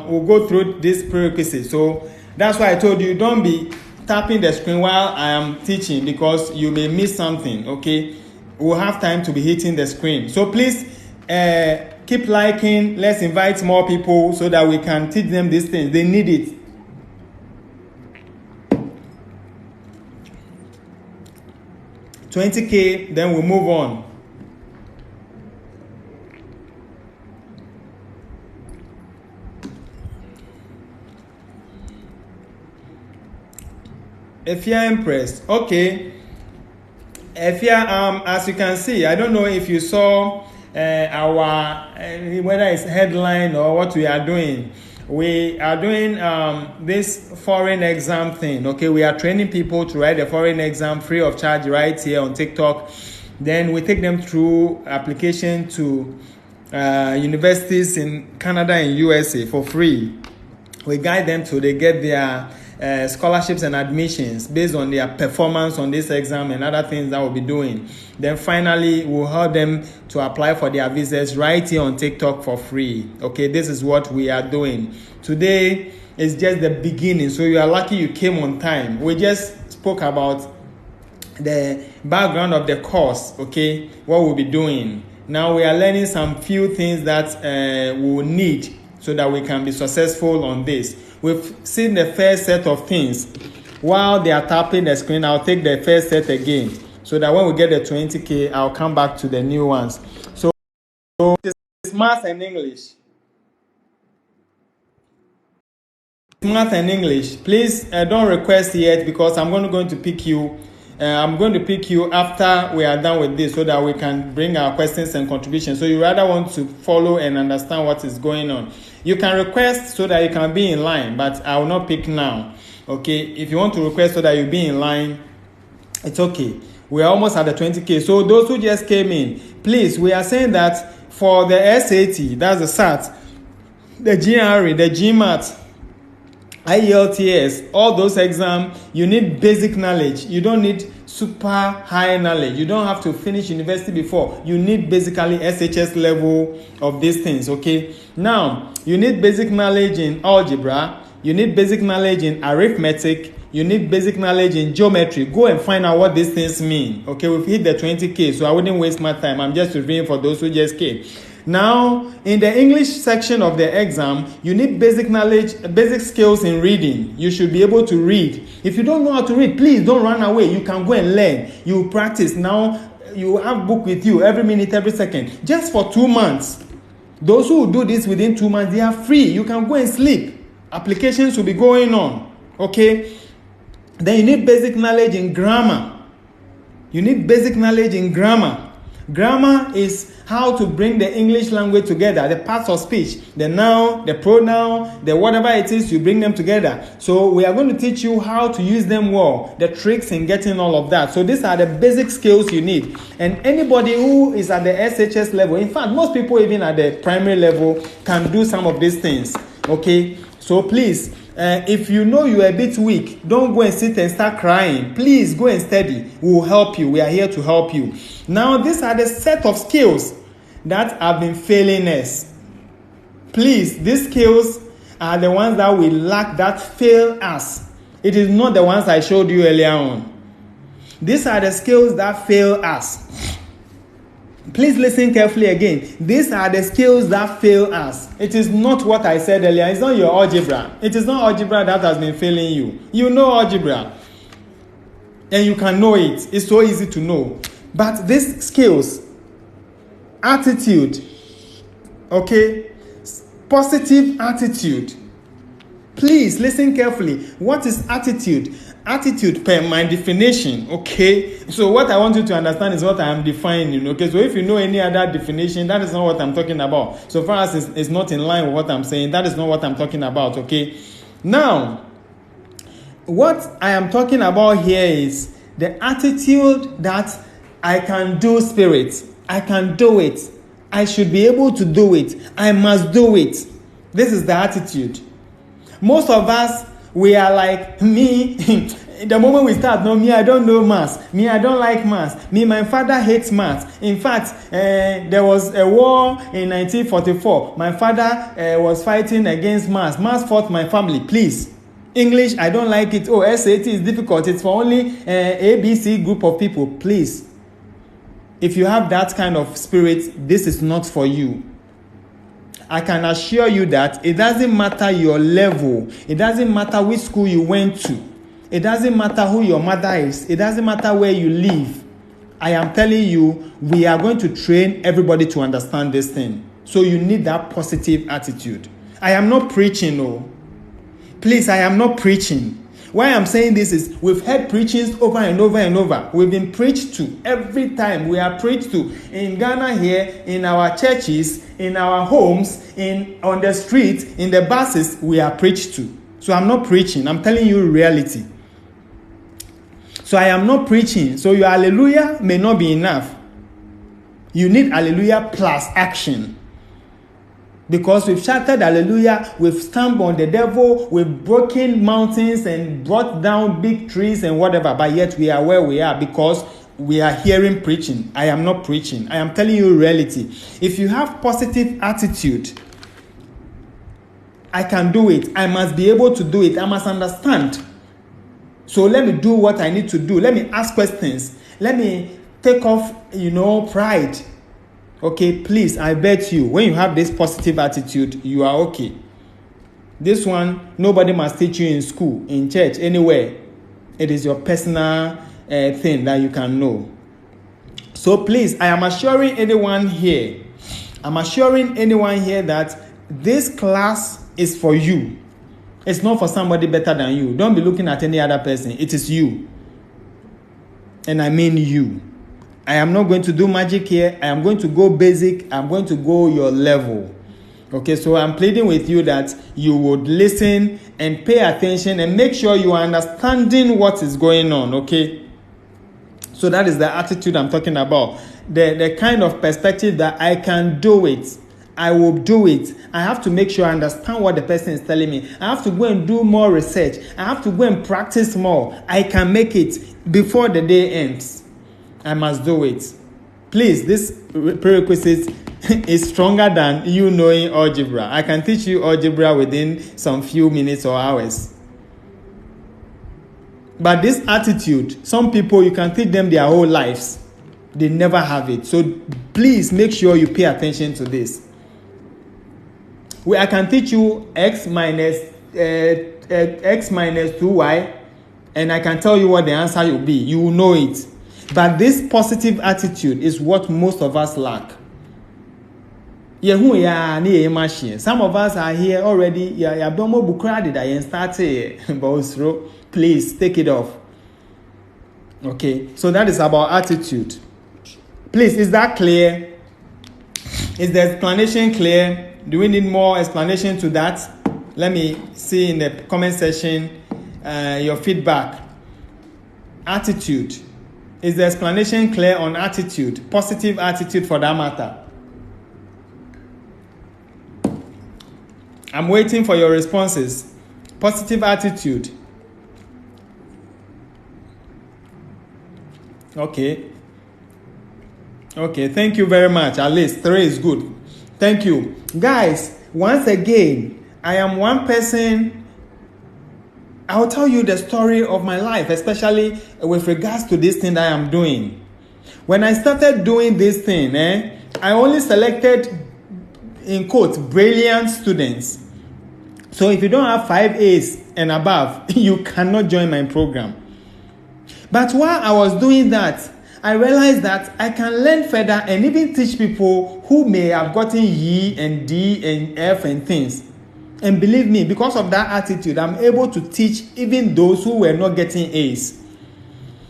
we'll go through these prerequisites. So that's why I told you, don't be tapping the screen while I am teaching, because you may miss something. Okay, we'll have time to be hitting the screen. So please keep liking. Let's invite more people so that we can teach them these things. They need it. $20K, then we'll move on. If you're impressed, okay. If you're, as you can see, I don't know if you saw our whether it's headline or what we are doing. We are doing this foreign exam thing. Okay, we are training people to write a foreign exam free of charge right here on TikTok. Then we take them through application to universities in Canada and USA for free. We guide them till they get their scholarships and admissions based on their performance on this exam and other things that we'll be doing. Then finally, we'll help them to apply for their visas right here on TikTok for free. Okay, this is what we are doing. Today is just the beginning. So you are lucky you came on time. We just spoke about the background of the course, okay, what we'll be doing. Now we are learning some few things that we will need so that we can be successful on this. We've seen the first set of things. While they are tapping the screen, I'll take the first set again so that when we get the 20K, I'll come back to the new ones. So it's math and English. Math and English. Please don't request yet because I'm going to pick you. I'm going to pick you after we are done with this so that we can bring our questions and contributions. So you rather want to follow and understand what is going on. You can request so that you can be in line, but I will not pick now. Okay, if you want to request so that you be in line, it's okay. We are almost at the 20K. So those who just came in, please, we are saying that for the SAT, that's the SAT, the GRE, the GMAT, IELTS, all those exams, you need basic knowledge. You don't need super high knowledge. You don't have to finish university before. You need basically SHS level of these things, okay? Now, you need basic knowledge in algebra. You need basic knowledge in arithmetic. You need basic knowledge in geometry. Go and find out what these things mean. Okay, we've hit the 20K, so I wouldn't waste my time. I'm just reviewing for those who just came. Now, in the English section of the exam, you need basic knowledge, basic skills in reading. You should be able to read. If you don't know how to read, please don't run away. You can go and learn. You practice. Now, you have book with you every minute, every second. Just for 2 months. Those who do this within 2 months, they are free. You can go and sleep. Applications will be going on. Okay? Then you need basic knowledge in grammar. You need basic knowledge in grammar. Grammar is how to bring the English language together, the parts of speech, the noun, the pronoun, the whatever it is, you bring them together. So we are going to teach you how to use them well, the tricks in getting all of that. So these are the basic skills you need. And anybody who is at the SHS level, in fact, most people even at the primary level can do some of these things. Okay? So please, if you know you are a bit weak, don't go and sit and start crying. Please go and study. We will help you. We are here to help you. Now, these are the set of skills that have been failing us. Please, these skills are the ones that we lack, that fail us. It is not the ones I showed you earlier on. These are the skills that fail us. Please listen carefully again. These are the skills that fail us. It is not what I said earlier. It's not your algebra. It is not algebra that has been failing you. You know algebra. And you can know it. It's so easy to know. But these skills, attitude, okay, positive attitude. Please listen carefully. What is attitude? Attitude per my definition, okay? So what I want you to understand is what I am defining, okay? So if you know any other definition, that is not what I'm talking about. So far as it's not in line with what I'm saying, that is not what I'm talking about, okay? Now, what I am talking about here is the attitude that I can do spirit. I can do it. I should be able to do it. I must do it. This is the attitude. Most of us, we are like, me, the moment we start, no, me, I don't know maths. Me, I don't like maths. Me, my father hates maths. In fact, there was a war in 1944. My father was fighting against maths. Maths fought my family. Please. English, I don't like it. Oh, SAT is difficult. It's for only ABC group of people. Please. If you have that kind of spirit, this is not for you. I can assure you that it doesn't matter your level. It doesn't matter which school you went to. It doesn't matter who your mother is. It doesn't matter where you live. I am telling you, we are going to train everybody to understand this thing. So you need that positive attitude. I am not preaching, no. Please, I am not preaching. Why I'm saying this is we've heard preachings over and over and over. We've been preached to every time. We are preached to in Ghana here, in our churches, in our homes, on the street, in the buses. We are preached to. So I'm not preaching. I'm telling you reality. So I am not preaching. So your hallelujah may not be enough. You need hallelujah plus action. Because we've shouted hallelujah, we've stamped on the devil, we've broken mountains and brought down big trees and whatever, but yet we are where we are because we are hearing preaching. I am not preaching. I am telling you reality. If you have positive attitude, I can do it. I must be able to do it. I must understand. So let me do what I need to do. Let me ask questions. Let me take off, pride. Okay, please, I bet you, when you have this positive attitude, you are okay. This one, nobody must teach you in school, in church, anywhere. It is your personal thing that you can know. So please, I am assuring anyone here that this class is for you. It's not for somebody better than you. Don't be looking at any other person. It is you. And I mean you. I am not going to do magic here. I am going to go basic. I'm going to go your level. Okay, so I'm pleading with you that you would listen and pay attention and make sure you are understanding what is going on, okay? So that is the attitude I'm talking about. The kind of perspective that I can do it. I will do it. I have to make sure I understand what the person is telling me. I have to go and do more research. I have to go and practice more. I can make it before the day ends. I must do it. Please, this prerequisite is stronger than you knowing algebra. I can teach you algebra within some few minutes or hours. But this attitude, some people, you can teach them their whole lives. They never have it. So please make sure you pay attention to this. I can teach you x minus 2y, and I can tell you what the answer will be. You will know it. But this positive attitude is what most of us lack. Some of us are here already. Please take it off. Okay, so that is about attitude. Please, is that clear? Is the explanation clear? Do we need more explanation to that? Let me see in the comment section your feedback. Attitude. Is the explanation clear on attitude? Positive attitude for that matter. I'm waiting for your responses. Positive attitude. Okay, thank you very much. At least 3 is good. Thank you. Guys, once again, I am one person. I will tell you the story of my life, especially with regards to this thing that I am doing. When I started doing this thing, I only selected, in quotes, brilliant students. So if you don't have 5 A's and above, you cannot join my program. But while I was doing that, I realized that I can learn further and even teach people who may have gotten E and D and F and things. And believe me, because of that attitude, I'm able to teach even those who were not getting A's.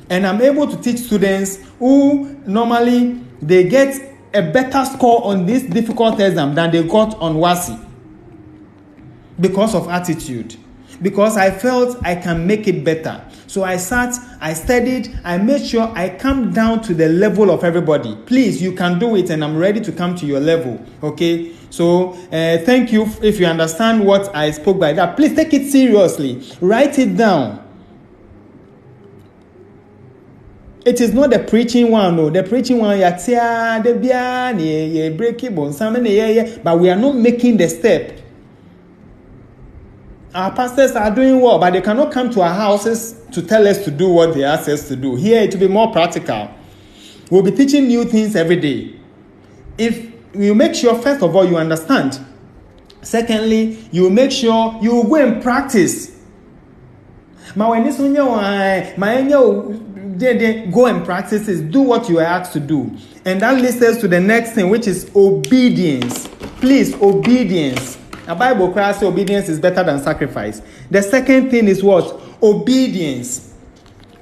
And I'm able to teach students who normally they get a better score on this difficult exam than they got on WASSCE. Because of attitude. Because I felt I can make it better. So I sat, I studied, I made sure I come down to the level of everybody. Please, you can do it, and I'm ready to come to your level. Okay? So, thank you. If you understand what I spoke by that, please take it seriously. Write it down. It is not the preaching one, no. The preaching one, but we are not making the step. Our pastors are doing well, but they cannot come to our houses to tell us to do what they ask us to do. Here, it will be more practical. We'll be teaching new things every day. If you make sure, first of all, you understand. Secondly, you make sure you go and practice. Go and practice is do what you are asked to do. And that leads us to the next thing, which is obedience. Please, obedience. A Bible class, obedience is better than sacrifice. The second thing is what? Obedience.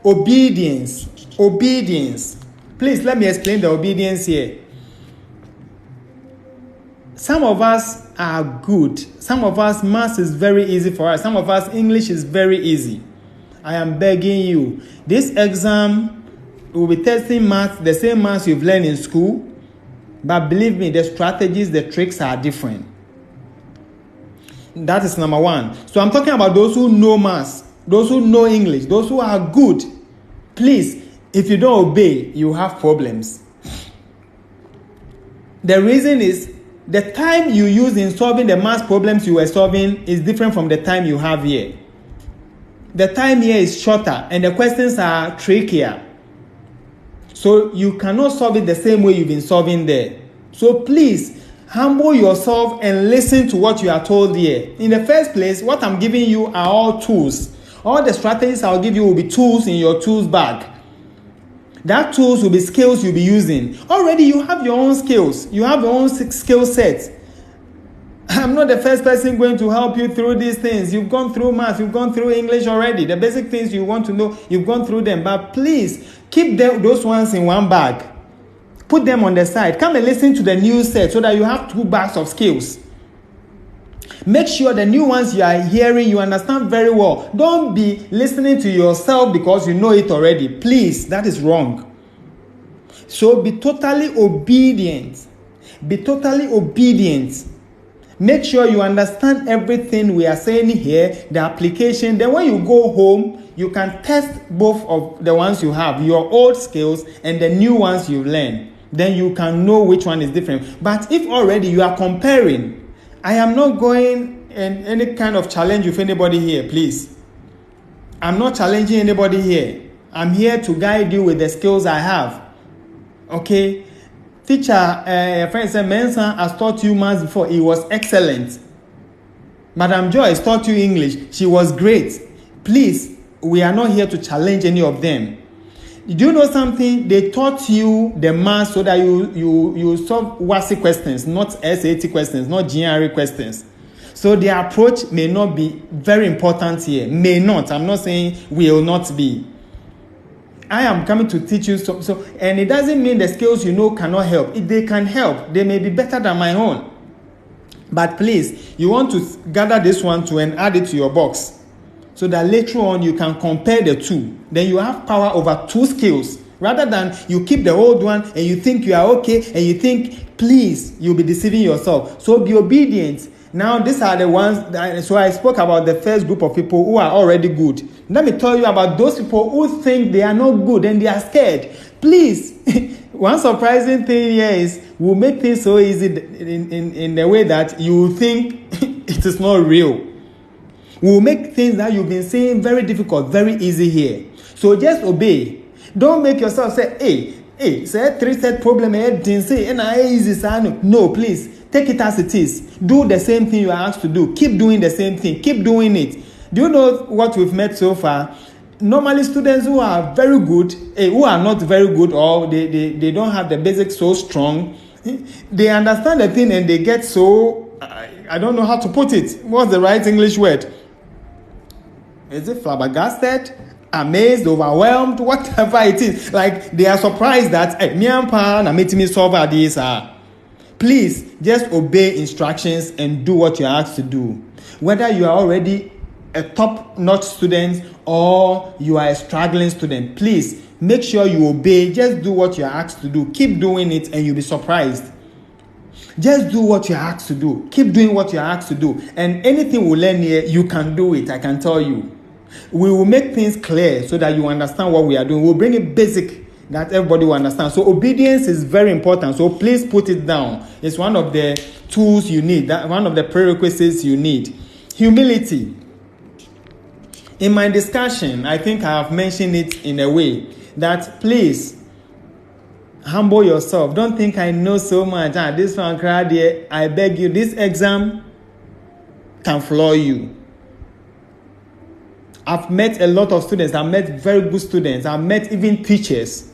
Obedience. Obedience. Please let me explain the obedience here. Some of us are good. Some of us, maths is very easy for us. Some of us, English is very easy. I am begging you. This exam will be testing maths, the same maths you've learned in school. But believe me, the strategies, the tricks are different. That is number one. So I'm talking about those who know maths, those who know English, those who are good. Please, if you don't obey, you have problems. The reason is The time you use in solving the math problems you were solving is different from the time you have here. The time here is shorter and the questions are trickier. So you cannot solve it the same way you've been solving there. So please, humble yourself and listen to what you are told here. In the first place, what I'm giving you are all tools. All the strategies I'll give you will be tools in your tools bag. That tools will be skills you'll be using. Already you have your own skills. You have your own skill set. I'm not the first person going to help you through these things. You've gone through math, you've gone through English already. The basic things you want to know, you've gone through them. But please, keep those ones in one bag. Put them on the side. Come and listen to the new set so that you have 2 bags of skills. Make sure the new ones you are hearing, you understand very well. Don't be listening to yourself because you know it already. Please, that is wrong. So be totally obedient. Be totally obedient. Make sure you understand everything we are saying here, the application. Then when you go home, you can test both of the ones you have, your old skills and the new ones you learn. Then you can know which one is different. But if already you are comparing, I am not going in any kind of challenge with anybody here, please. I'm not challenging anybody here. I'm here to guide you with the skills I have. Okay? Teacher, friend said, Mensa has taught you maths before. It was excellent. Madam Joyce taught you English. She was great. Please, we are not here to challenge any of them. Do you know something? They taught you the maths so that you solve WASSCE questions, not SAT questions, not GRE questions. So the approach may not be very important here. May not. I'm not saying will not be. I am coming to teach you so and it doesn't mean the skills you know cannot help. If they can help, they may be better than my own. But please, you want to gather this one too and add it to your box so that later on you can compare the two. Then you have power over 2 skills rather than you keep the old one and you think you are okay and you think, please, you'll be deceiving yourself. So be obedient. Now, these are the ones, so I spoke about the first group of people who are already good. Let me tell you about those people who think they are not good and they are scared. Please, one surprising thing here is we'll make things so easy in the way that you think it is not real. We'll make things that you've been saying very difficult, very easy here. So just obey. Don't make yourself say, hey, say 3-set problem, didn't say, and I easy. No, please. Take it as it is. Do the same thing you are asked to do. Keep doing the same thing. Keep doing it. Do you know what we've met so far? Normally, students who are very good, who are not very good, or they don't have the basics so strong, they understand the thing and they get so, I don't know how to put it. What's the right English word? Is it flabbergasted? Amazed, overwhelmed, whatever it is. Like they are surprised that, me and Pa na meet me solve this. Please just obey instructions and do what you're asked to do. Whether you are already a top-notch student or you are a struggling student, please make sure you obey. Just do what you're asked to do. Keep doing it and you'll be surprised. Just do what you're asked to do. Keep doing what you're asked to do. And anything we learn here, you can do it, I can tell you. We will make things clear so that you understand what we are doing. We'll bring it basic that everybody will understand. So obedience is very important. So please put it down. It's one of the tools you need. One of the prerequisites you need. Humility. In my discussion, I think I have mentioned it in a way that please humble yourself. Don't think I know so much. This one cried here. I beg you, this exam can floor you. I've met a lot of students. I've met very good students. I've met even teachers.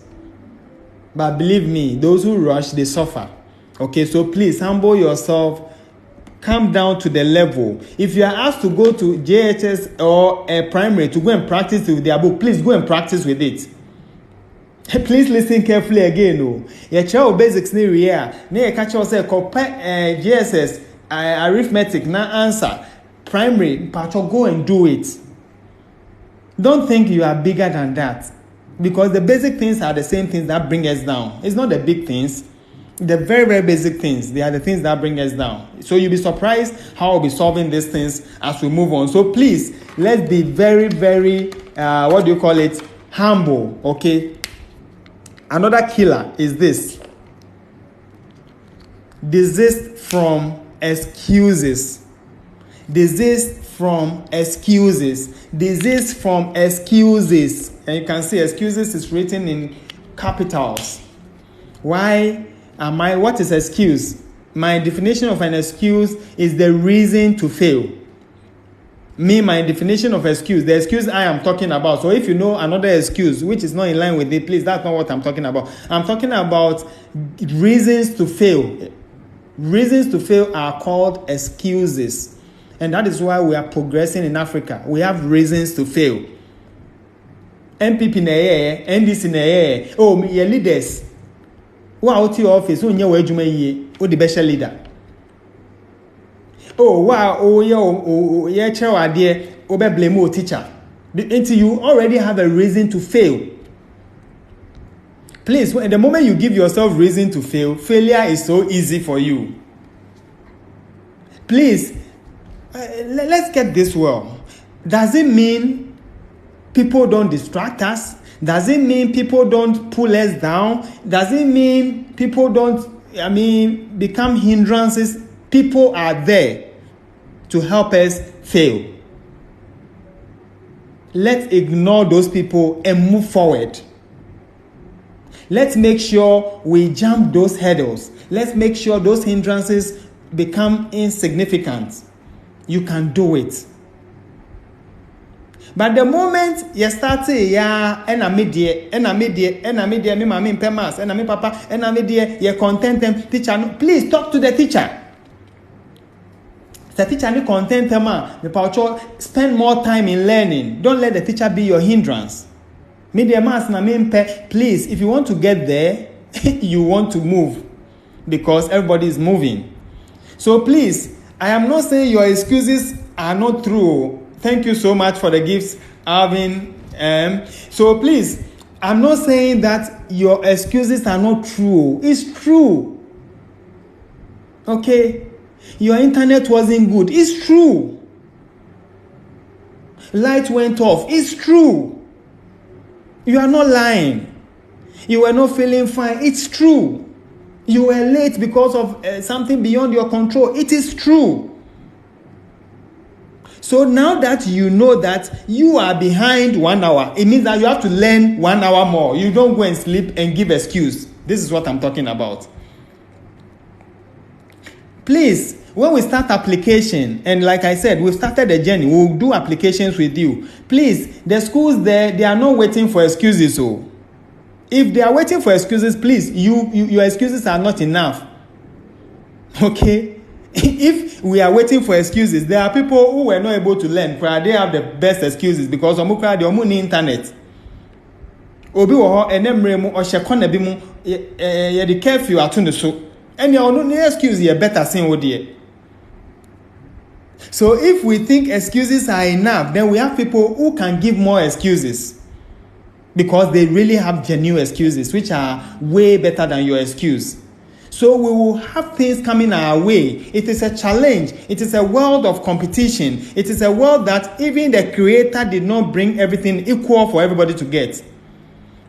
But believe me, those who rush, they suffer. Okay, so please humble yourself. Come down to the level. If you are asked to go to JHS or a primary to go and practice with their book, please go and practice with it. Please listen carefully again. Your child basics ni here. Ne catch yourself compare JSS arithmetic na answer. Primary, but go and do it. Don't think you are bigger than that. Because the basic things are the same things that bring us down. It's not the big things. The very, very basic things. They are the things that bring us down. So you'll be surprised how I'll be solving these things as we move on. So please, let's be very, very, humble. Okay. Another killer is this. Desist from excuses. Desist from excuses. Desist from excuses. And you can see excuses is written in capitals. What is excuse? My definition of an excuse is the reason to fail. My definition of excuse, the excuse I am talking about. So if you know another excuse which is not in line with it, please, that's not what I'm talking about. I'm talking about reasons to fail. Reasons to fail are called excuses. And that is why we are progressing in Africa. We have reasons to fail. MPP na NDC na your leaders. Who are out your office? Who know where you the best leader? Blame teacher. Until you already have a reason to fail. Please, the moment you give yourself reason to fail, failure is so easy for you. Please, let's get this well. Does it mean people don't distract us? Does it mean people don't pull us down? Does it mean people don't, become hindrances? People are there to help us fail. Let's ignore those people and move forward. Let's make sure we jump those hurdles. Let's make sure those hindrances become insignificant. You can do it. But the moment you start saying, me mama impemas, me papa, you content them, teacher, please talk to the teacher. The teacher need content them, spend more time in learning. Don't let the teacher be your hindrance. Please, if you want to get there, you want to move because everybody is moving. So please, I am not saying your excuses are not true. Thank you so much for the gifts, Alvin. So please, I'm not saying that your excuses are not true. It's true. Okay? Your internet wasn't good. It's true. Light went off. It's true. You are not lying. You were not feeling fine. It's true. You were late because of something beyond your control. It is true. So now that you know that you are behind 1 hour, it means that you have to learn 1 hour more. You don't go and sleep and give excuse. This is what I'm talking about. Please, when we start application, and like I said, we've started a journey, we'll do applications with you. Please, the schools there, they are not waiting for excuses. So if they are waiting for excuses, please, your excuses are not enough. Okay? If we are waiting for excuses, there are people who were not able to learn. They have the best excuses because of the internet. Obi wo enemre or shekona bi mu ye the curfew atun so. And your no excuse ye better sin wo. So if we think excuses are enough, then we have people who can give more excuses because they really have genuine excuses which are way better than your excuse. So we will have things coming our way. It is a challenge. It is a world of competition. It is a world that even the creator did not bring everything equal for everybody to get.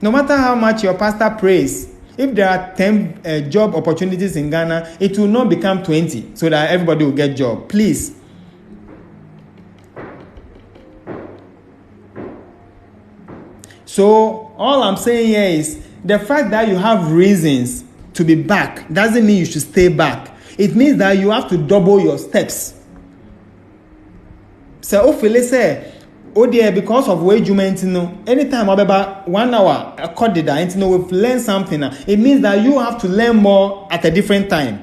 No matter how much your pastor prays, if there are 10 job opportunities in Ghana, it will not become 20 so that everybody will get job. Please. So all I'm saying here is the fact that you have reasons to be back doesn't mean you should stay back. It means that you have to double your steps. So say, oh dear, because of wage you know, anytime about 1 hour accorded that we've learned something. It means that you have to learn more at a different time.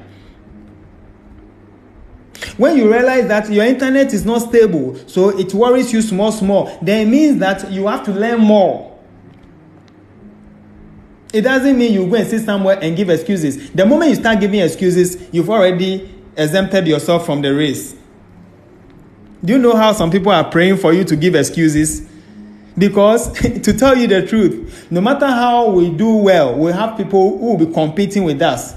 When you realize that your internet is not stable, so it worries you small, then it means that you have to learn more. It doesn't mean you go and sit somewhere and give excuses. The moment you start giving excuses, you've already exempted yourself from the race. Do you know how some people are praying for you to give excuses? Because, to tell you the truth, no matter how we do well, we have people who will be competing with us.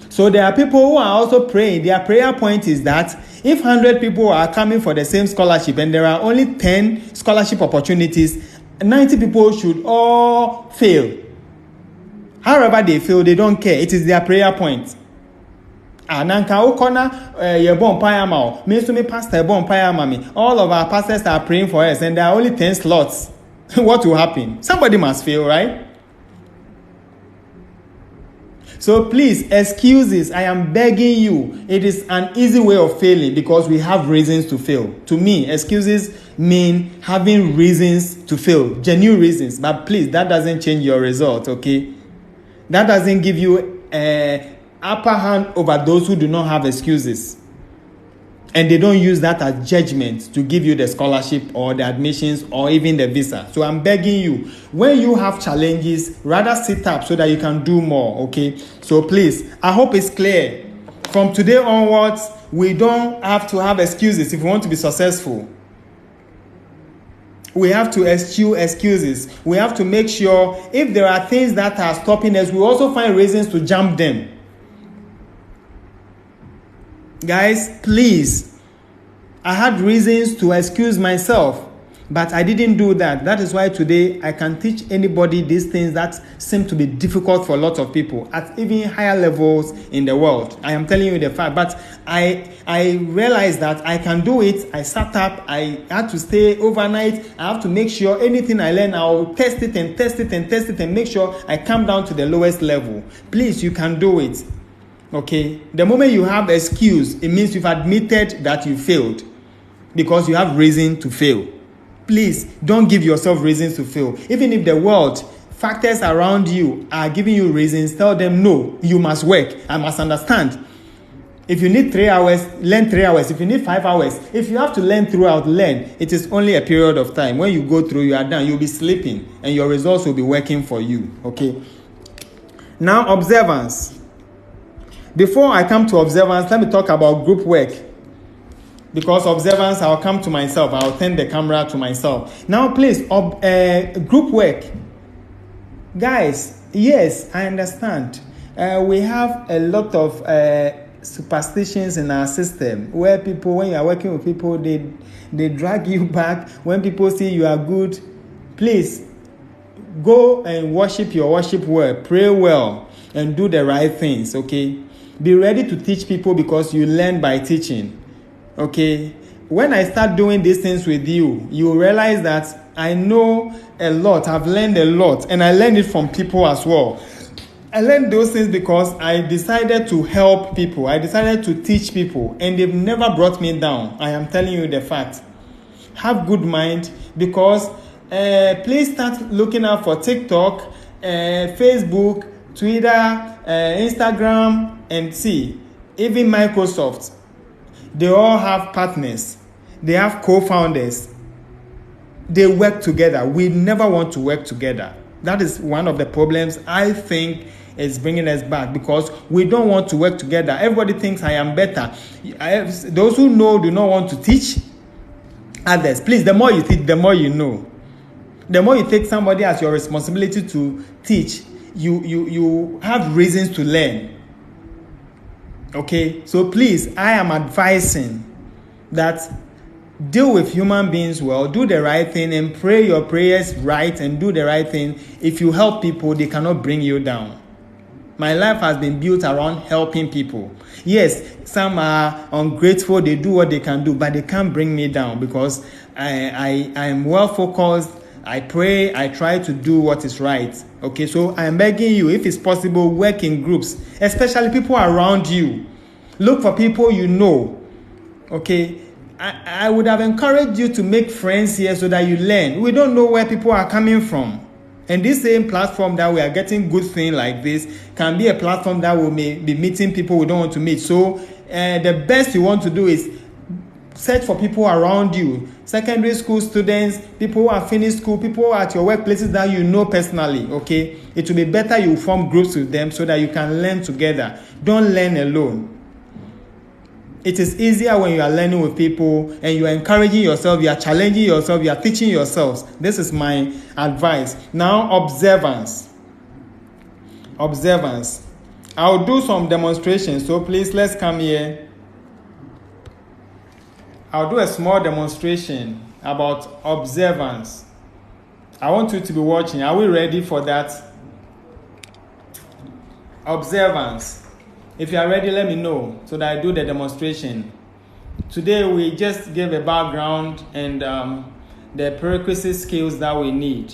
So there are people who are also praying. Their prayer point is that if 100 people are coming for the same scholarship and there are only 10 scholarship opportunities, 90 people should all fail. However they feel, they don't care. It is their prayer point. Nanka Okona, your bon payama, me pastor bon payama. All of our pastors are praying for us, and there are only 10 slots. What will happen? Somebody must fail, right? So please, excuses, I am begging you. It is an easy way of failing because we have reasons to fail. To me, excuses mean having reasons to fail, genuine reasons. But please, that doesn't change your result, okay? That doesn't give you an upper hand over those who do not have excuses. And they don't use that as judgment to give you the scholarship or the admissions or even the visa. So I'm begging you, when you have challenges, rather sit up so that you can do more, okay? So please, I hope it's clear. From today onwards, we don't have to have excuses if we want to be successful. We have to eschew excuses. We have to make sure if there are things that are stopping us, we also find reasons to jump them. Guys, please, I had reasons to excuse myself, but I didn't do that. That is why today I can teach anybody these things that seem to be difficult for a lot of people at even higher levels in the world. I am telling you the fact, but I realized that I can do it. I sat up, I had to stay overnight. I have to make sure anything I learn, I'll test it and test it and test it and make sure I come down to the lowest level. Please, you can do it. Okay, the moment you have excuse, it means you've admitted that you failed because you have reason to fail. Please don't give yourself reasons to fail. Even if the world, factors around you are giving you reasons, tell them no, you must work. I must understand. If you need 3 hours, learn 3 hours. If you need 5 hours, if you have to learn throughout, learn. It is only a period of time. When you go through, you are done. You'll be sleeping and your results will be working for you. Okay. Now, observance. Before I come to observance, let me talk about group work. Because observance, I'll come to myself. I'll turn the camera to myself. Now, please, group work. Guys, yes, I understand. We have a lot of superstitions in our system where people, when you are working with people, they drag you back. When people see you are good, please go and worship your worship well, pray well, and do the right things, okay? Be ready to teach people because you learn by teaching. Okay? When I start doing these things with you, you realize that I know a lot. I've learned a lot. And I learned it from people as well. I learned those things because I decided to help people. I decided to teach people. And they've never brought me down. I am telling you the fact. Have good mind because please start looking out for TikTok, Facebook, Twitter, Instagram, and see, even Microsoft, they all have partners. They have co-founders. They work together. We never want to work together. That is one of the problems I think is bringing us back because we don't want to work together. Everybody thinks I am better. Those who know do not want to teach others. Please, the more you teach, the more you know. The more you take somebody as your responsibility to teach, you have reasons to learn. Okay, so please, I am advising that deal with human beings well, do the right thing, and pray your prayers right and do the right thing. If you help people, they cannot bring you down. My life has been built around helping people. Yes, some are ungrateful, they do what they can do, but they can't bring me down because I am well focused. I pray, I try to do what is right. Okay, so I'm begging you, if it's possible, work in groups, especially people around you. Look for people you know. Okay, I would have encouraged you to make friends here so that you learn. We don't know where people are coming from. And this same platform that we are getting good things like this can be a platform that will be meeting people we don't want to meet. So the best you want to do is search for people around you, secondary school students, people who are finished school, people at your workplaces that you know personally, okay? It will be better you form groups with them so that you can learn together. Don't learn alone. It is easier when you are learning with people and you are encouraging yourself, you are challenging yourself, you are teaching yourselves. This is my advice. Now, observance. Observance. I'll do some demonstrations, so please let's come here. I'll do a small demonstration about observance. I want you to be watching. Are we ready for that? Observance. If you are ready, let me know so that I do the demonstration. Today we just give a background and the prerequisite skills that we need.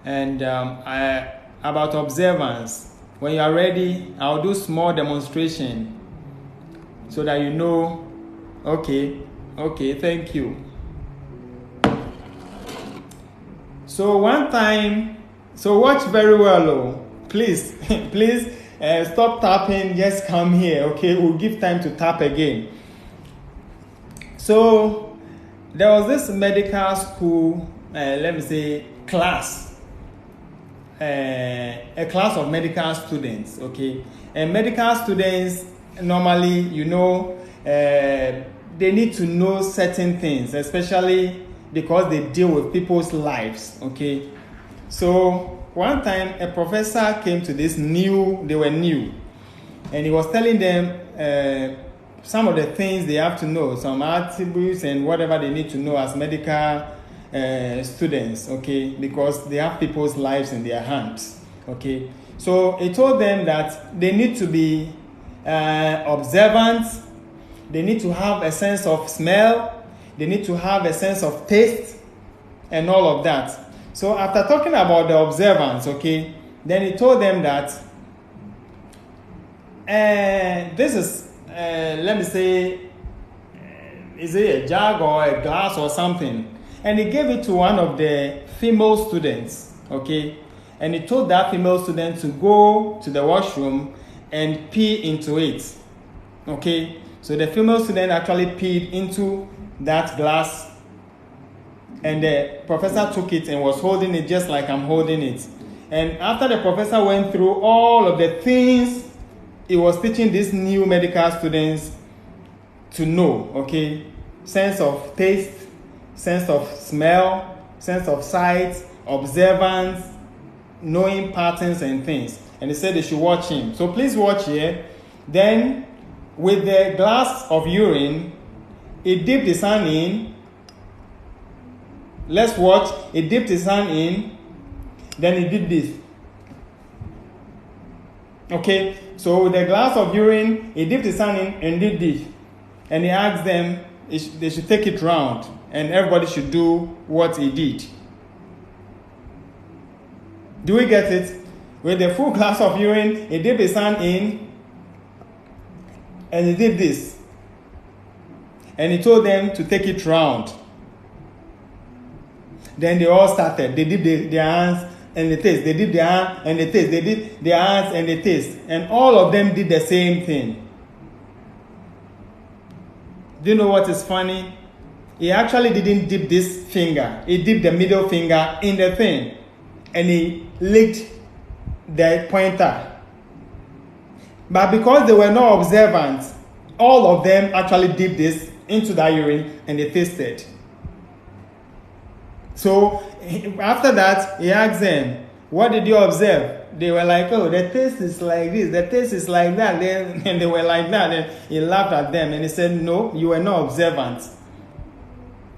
And about observance. When you are ready, I'll do small demonstration so that you know. Okay, thank you. So one time, so watch very well, please, please stop tapping, just come here, okay? We'll give time to tap again. So there was this medical school, class, a class of medical students, okay? And medical students, normally, they need to know certain things, especially because they deal with people's lives, okay? So one time a professor came to they were new, and he was telling them some of the things they have to know, some attributes and whatever they need to know as medical students, okay? Because they have people's lives in their hands, okay? So he told them that they need to be observant, they need to have a sense of smell, they need to have a sense of taste, and all of that. So after talking about the observance, okay, then he told them that this is, is it a jug or a glass or something? And he gave it to one of the female students, okay? And he told that female student to go to the washroom and pee into it, okay? So the female student actually peed into that glass, and the professor took it and was holding it just like I'm holding it. And after the professor went through all of the things he was teaching these new medical students to know, okay? Sense of taste, sense of smell, sense of sight, observance, knowing patterns and things. And he said they should watch him. So please watch here. Then with the glass of urine, he dipped his hand in. Let's watch. He dipped his hand in. Then he did this. Okay. So with the glass of urine, he dipped his hand in and did this. And he asked them they should take it round. And everybody should do what he did. Do we get it? With the full glass of urine, he dipped his hand in. And he did this. And he told them to take it round. Then they all started. They did their hands and the taste. They did their hands and the taste. They did their hands and the taste. And all of them did the same thing. Do you know what is funny? He actually didn't dip this finger. He dipped the middle finger in the thing. And he licked the pointer. But because they were not observant, all of them actually dipped this into that urine and they tasted. So after that, he asked them, what did you observe? They were like, oh, the taste is like this, the taste is like that. And they were like that. And he laughed at them and he said, no, you were not observant.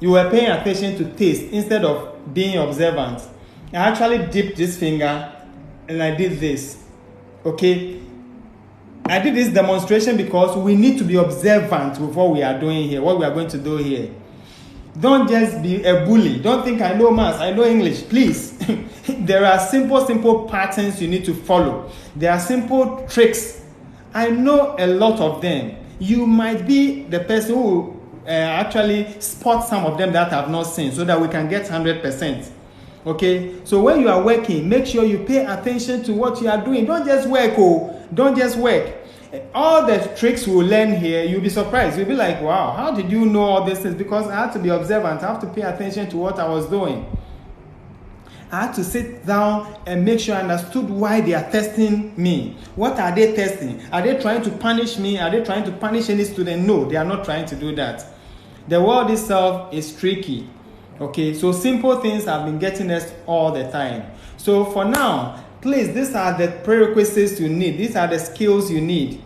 You were paying attention to taste instead of being observant. I actually dipped this finger and I did this. Okay? I did this demonstration because we need to be observant with what we are doing here, what we are going to do here. Don't just be a bully. Don't think I know maths, I know English. Please. There are simple patterns you need to follow. There are simple tricks. I know a lot of them. You might be the person who actually spot some of them that I've not seen so that we can get 100%. Okay? So when you are working, make sure you pay attention to what you are doing. Don't just work. Don't just work. All the tricks we'll learn here, you'll be surprised. You'll be like, wow, how did you know all these things? Because I had to be observant. I have to pay attention to what I was doing. I had to sit down and make sure I understood why they are testing me. What are they testing? Are they trying to punish me? Are they trying to punish any student? No, they are not trying to do that. The world itself is tricky. Okay, so simple things have been getting us all the time. So for now, please, these are the prerequisites you need. These are the skills you need.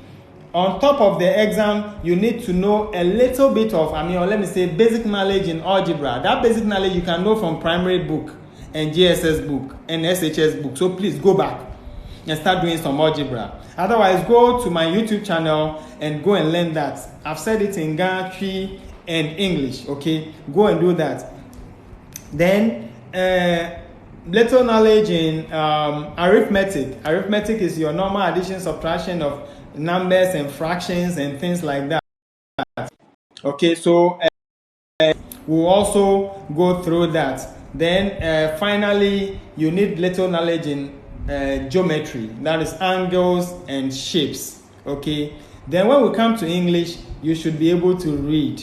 On top of the exam, you need to know a little bit of, basic knowledge in algebra. That basic knowledge you can know from primary book and GSS book and SHS book. So please go back. and start doing some algebra. Otherwise, go to my YouTube channel and go and learn that. I've said it in Ghana Tree and English. Okay, go and do that. Then little knowledge in arithmetic. Arithmetic is your normal addition, subtraction of numbers and fractions and things like that. Okay, so we'll also go through that. Then finally, you need little knowledge in geometry, that is angles and shapes. Okay, then when we come to English, you should be able to read.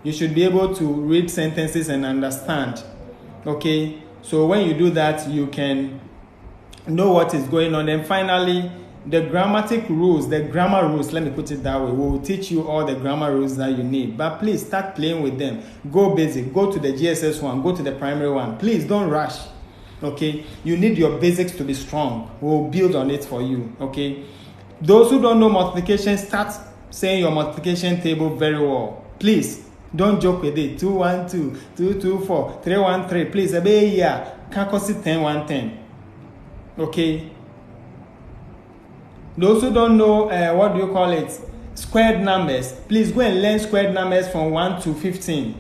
You should be able to read sentences and understand. Okay, so when you do that, you can know what is going on. And finally, the grammatic rules, the grammar rules, let me put it that way, we will teach you all the grammar rules that you need. But please start playing with them. Go basic, go to the GSS one, go to the primary one. Please don't rush. Okay, you need your basics to be strong. We'll build on it for you. Okay, those who don't know multiplication, start saying your multiplication table very well. Please don't joke with it. 2 1 2, 2 2 4, 3 1 3. Please, can't cost it 10 1 10. Okay. Those who don't know what do you call it, squared numbers, please go and learn squared numbers from 1 to 15.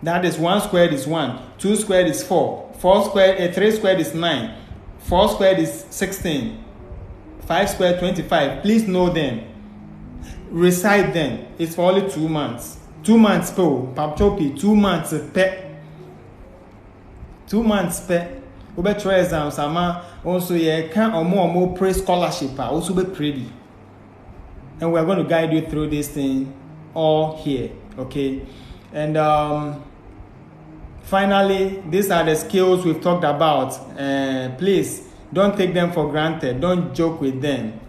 That is 1 squared is 1, 2 squared is 4, 3 squared is 9, 4 squared is 16, 5 squared 25. Please know them. Recite them. It's for only 2 months. 2 months per 2 months per 2 months per. We try exams also can more pray scholarship also be pretty, and we're going to guide you through this thing all here. Okay, and finally, these are the skills we've talked about. Please don't take them for granted. Don't joke with them.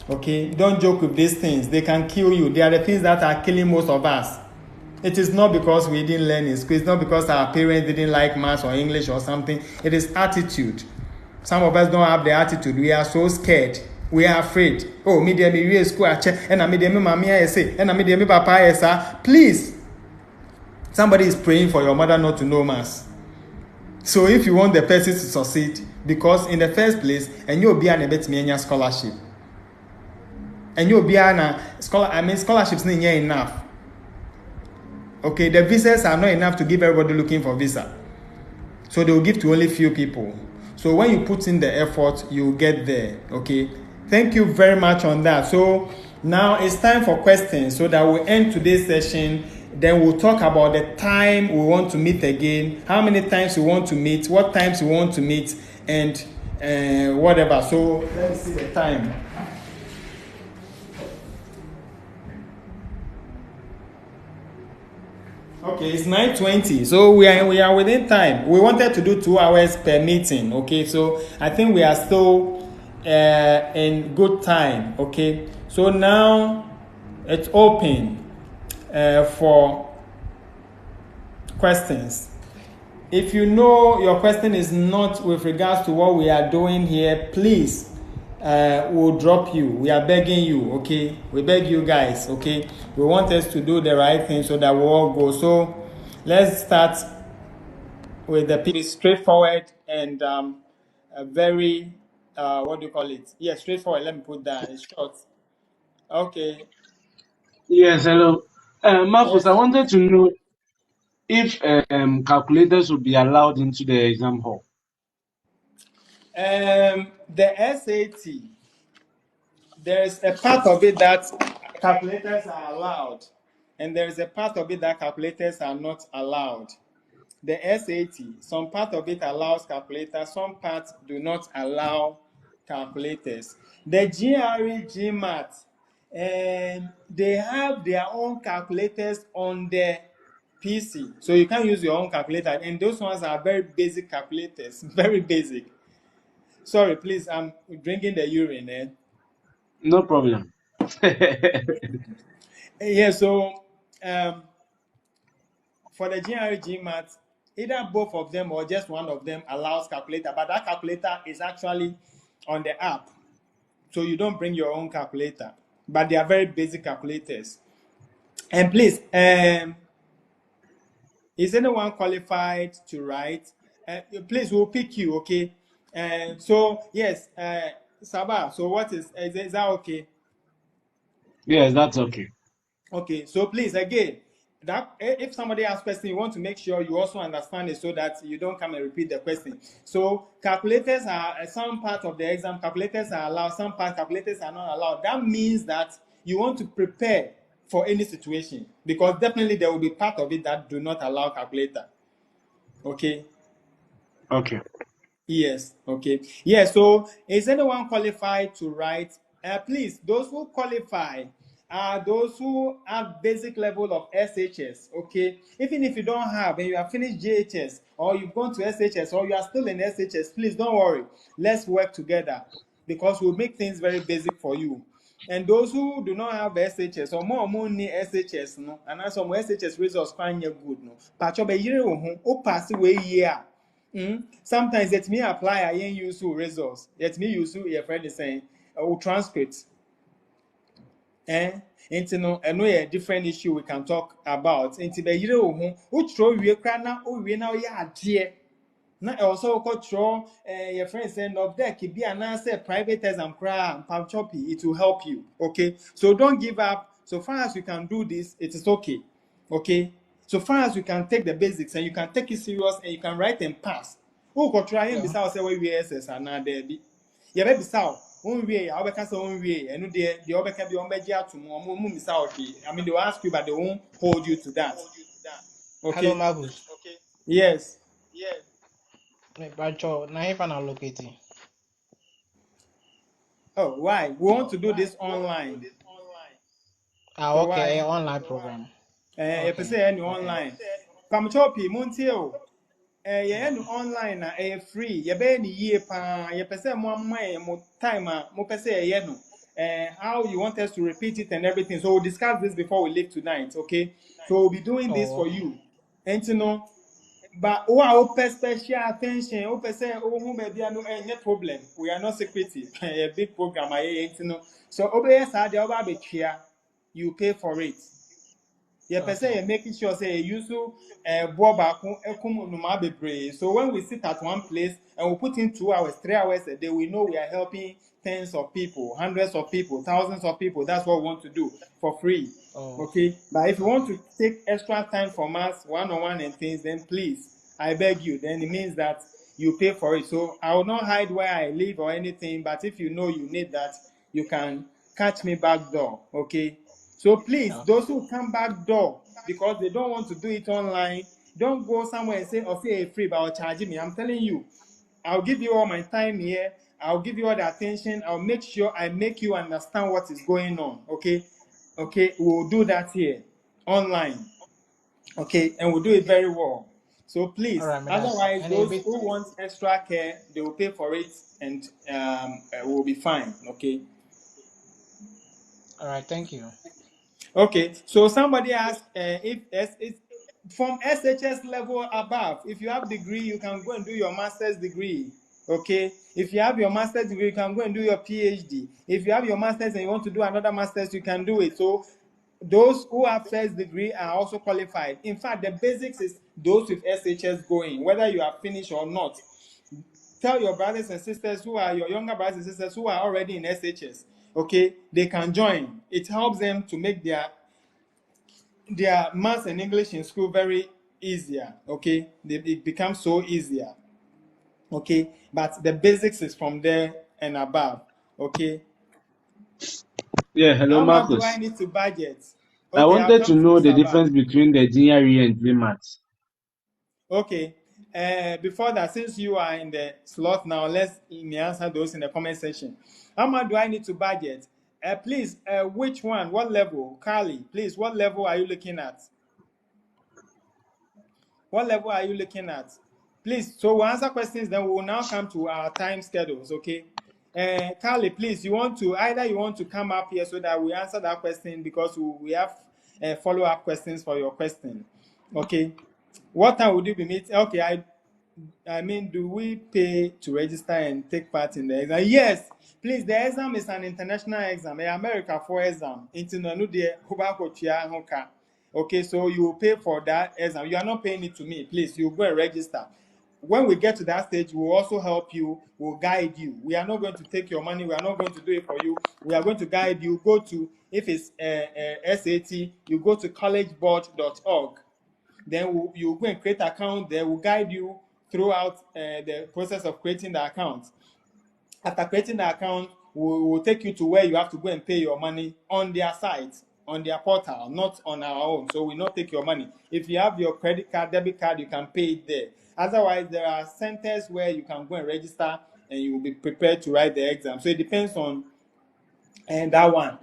Okay, don't joke with these things. They can kill you. They are the things that are killing most of us. It is not because we didn't learn in school. It's not because our parents didn't like maths or English or something. It is attitude. Some of us don't have the attitude. We are so scared. We are afraid. Oh, me dear, me school and I me dear me mommy I say and I me dear me papa I say. Please, somebody is praying for your mother not to know maths. So if you want the person to succeed, because in the first place, and you'll be an ebet scholarship, and you'll be an scholarships not enough. Okay, the visas are not enough to give everybody looking for visa. So they will give to only few people. So when you put in the effort, you will get there. Okay, thank you very much on that. So now it's time for questions so that we'll end today's session. Then we'll talk about the time we want to meet again, how many times we want to meet, what times we want to meet, and whatever. So let me see the time. Okay, it's 9:20, so we are within time. We wanted to do 2 hours per meeting. Okay, so I think we are still in good time. Okay, so now it's open for questions. If you know your question is not with regards to what we are doing here, please, we'll drop you. We are begging you, okay? We beg you guys, okay? We want us to do the right thing so that we all go. So let's start with the people. Straightforward and a very, what do you call it? Yeah, straightforward. Let me put that in short. Okay. Yes, hello. Marcus, Yes. I wanted to know if calculators would be allowed into the exam hall. The SAT, there's a part of it that calculators are allowed, and there's a part of it that calculators are not allowed. The SAT, some part of it allows calculators, some parts do not allow calculators. The GRE, GMAT, they have their own calculators on the PC, so you can use your own calculator, and those ones are very basic calculators, very basic. Sorry, please, I'm drinking the urine. No problem. Yeah, so for the GRE, GMAT, either both of them or just one of them allows calculator, but that calculator is actually on the app, so you don't bring your own calculator, but they are very basic calculators. And please, is anyone qualified to write? Please, we'll pick you, okay? So yes, Sabah, so what is that okay? Yes, that's okay. Okay, so please again, that if somebody asks question, you want to make sure you also understand it so that you don't come and repeat the question. So calculators are some part of the exam. Calculators are allowed. Some part calculators are not allowed. That means that you want to prepare for any situation because definitely there will be part of it that do not allow calculator. Okay. Okay. Yes. Okay. Yeah. So, is anyone qualified to write? Please, those who qualify are those who have basic level of SHS. Okay. Even if you don't have and you have finished JHS or you've gone to SHS or you are still in SHS, please don't worry. Let's work together because we'll make things very basic for you. And those who do not have SHS or more need SHS, no, and as some SHS results find you good, no. Pacho be yire wo ho, o pass way year. Sometimes let me apply I ain't use results. Let me use your friend is saying transcript. Into no a different issue we can talk about. Into be yire wo ho, o throw we kra na o we na o ya ade. Na also control your friend saying of there could be an answer private exam cry and choppy, it will help you. Okay, so don't give up. So far as you can do this, it is okay. Okay, so far as you can take the basics and you can take it serious and you can write and pass. Oh, go try and be Yeah. sao say we SS and now there be. Yeah, baby sao. One way, I will say one way, and the other can be on Begia to more I mean, they will ask you, but they won't hold you to that. Hello, Okay. Marcus. Yes. Me Bacho, na if na locate. Oh, why? We want to do this online. Ah, So okay, why? online program. You Okay, say any okay. online. Come choppy, Montio. Any online na free. You be any year pa. You pese more money, more time, more pese no. How you want us to repeat it and everything. So we'll discuss this before we leave tonight, okay? So we'll be doing this Oh, for okay. you. And you know, but who special attention, who person who maybe no any problem. We are not secretive. A big program, you know. So obey side the over be you pay for it. Yeah, per se, Okay. you're making sure say you use so when we sit at one place and we put in 2 hours, 3 hours a day, we know we are helping tens of people, hundreds of people, thousands of people. That's what we want to do for free. Oh, Okay. But if you want okay. to take extra time from us, one-on-one and things, then please, I beg you. Then it means that you pay for it. So I will not hide where I live or anything. But if you know you need that, you can catch me back door. Okay. So please, Okay. those who come back door because they don't want to do it online, don't go somewhere and say, "Oh, say free, but I'll charge me." I'm telling you, I'll give you all my time here. I'll give you all the attention. I'll make sure I make you understand what is going on. Okay, okay, we'll do that here online. Okay, and we'll do it very well. So All please, right, me that's otherwise, and a those bit. who want extra care, they will pay for it, and we'll be fine. Okay. All right, thank you. Okay, so somebody asked if it's from SHS level above. If you have degree, you can go and do your master's degree. Okay, if you have your master's degree, you can go and do your PhD. If you have your master's and you want to do another master's, you can do it. So those who have first degree are also qualified. In fact, the basics is those with SHS going, whether you are finished or not. Tell your brothers and sisters who are your younger brothers and sisters who are already in SHS. Okay, they can join. It helps them to make their maths and English in school very easier. Okay, it becomes so easier. Okay, but the basics is from there and above. Okay, Yeah, hello, how much do I Marcus. need to budget? I Okay, I'll wanted to talk to you, know the Sabah. difference between the GRE and GMAT. Okay, before that, since you are in the slot now, let's me answer those in the comment section. How much do I need to budget? Please, which one? What level? Carly, please, what level are you looking at? What level are you looking at? Please, so we'll answer questions, then we will now come to our time schedules, okay? Carly, please, you want to come up here so that we answer that question because we have follow-up questions for your question, okay? What time would you be meeting? Okay, I mean, do we pay to register and take part in the exam? Yes, please. The exam is an international exam, an America for exam. Okay, so you will pay for that exam. You are not paying it to me, please. You go and register. when we get to that stage, we'll also help you, we'll guide you. We are not going to take your money, we are not going to do it for you. We are going to guide you. Go to, if it's SAT, you go to collegeboard.org. Then you go and create an account there. We'll guide you throughout the process of creating the account. After creating the account, we'll take you to where you have to go and pay your money on their site, on their portal, not on our own. So we not take your money. If you have your credit card, debit card, you can pay it there. Otherwise, there are centers where you can go and register and you will be prepared to write the exam. So it depends on that one.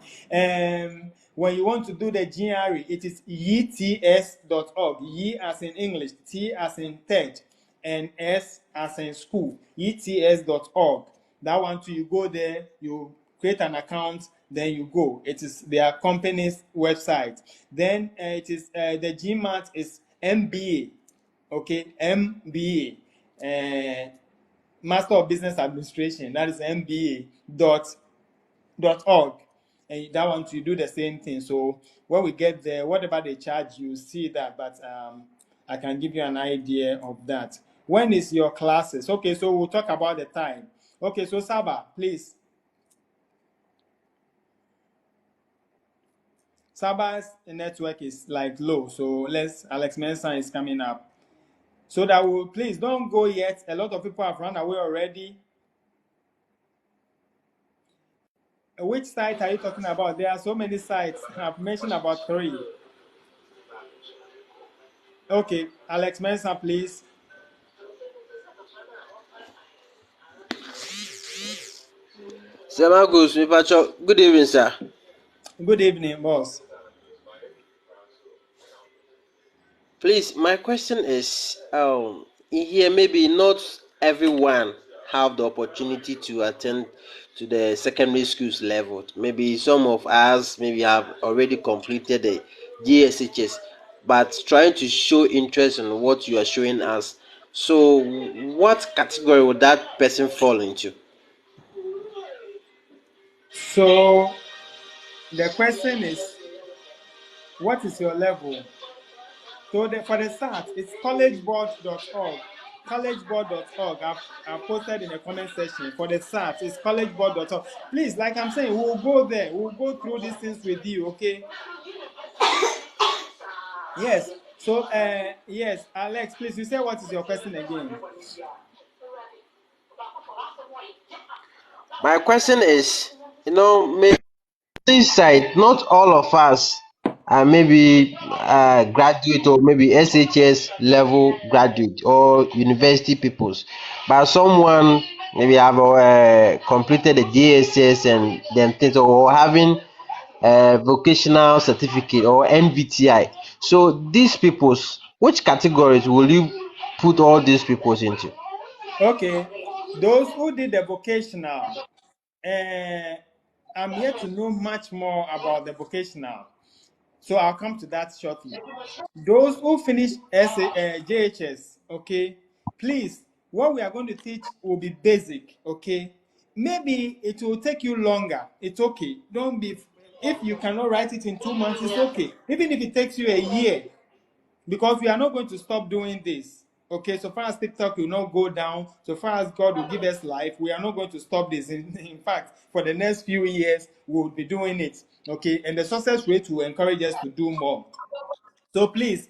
When you want to do the GRE, it is yets.org. Ye as in English, T as in Ted, and S as in school. yets.org. That one too, you go there, you create an account, then you go. It is their company's website. Then it is the GMAT is MBA. Okay, MBA. Master of Business Administration. That is MBA.org. And that one to do the same thing. So when we get there, whatever they charge, you see that. But I can give you an idea of that. When is your classes? Okay, so we'll talk about the time. Okay, so Saba, please. Saba's network is like low, so Alex Mensah is coming up. So that will, please don't go yet. A lot of people have run away already. Which site are you talking about? There are so many sites. I've mentioned about 3. Okay, Alex Mensah, please. Sir Marcus, good evening, sir. Good evening, boss. Please, my question is, here maybe not everyone have the opportunity to attend to the secondary schools level. Maybe some of us maybe have already completed the GSHS, but trying to show interest in what you are showing us. So, what category would that person fall into? So the question is, what is your level? So for the start, it's collegeboard.org. Collegeboard.org. I've posted in the comment section. For the start, it's collegeboard.org. Please, like I'm saying, we'll go there. We'll go through these things with you, okay? Yes. So, yes, Alex, please, you say what is your question again? My question is, maybe this side, not all of us are maybe graduate or maybe SHS level graduate or university peoples, but someone maybe have completed the JSS and then things, or having a vocational certificate or NVTI. So these peoples, which categories will you put all these peoples into? Okay, those who did the vocational, I'm yet to know much more about the vocational, so I'll come to that shortly. Those who finish JHS, okay, please, what we are going to teach will be basic, okay? Maybe it will take you longer. It's okay. Don't be, if you cannot write it in 2 months, it's okay. Even if it takes you a year, because we are not going to stop doing this. Okay, so far as TikTok will not go down, so far as God will give us life, we are not going to stop this. In fact, for the next few years, we will be doing it. Okay, and the success rate will encourage us to do more. So please,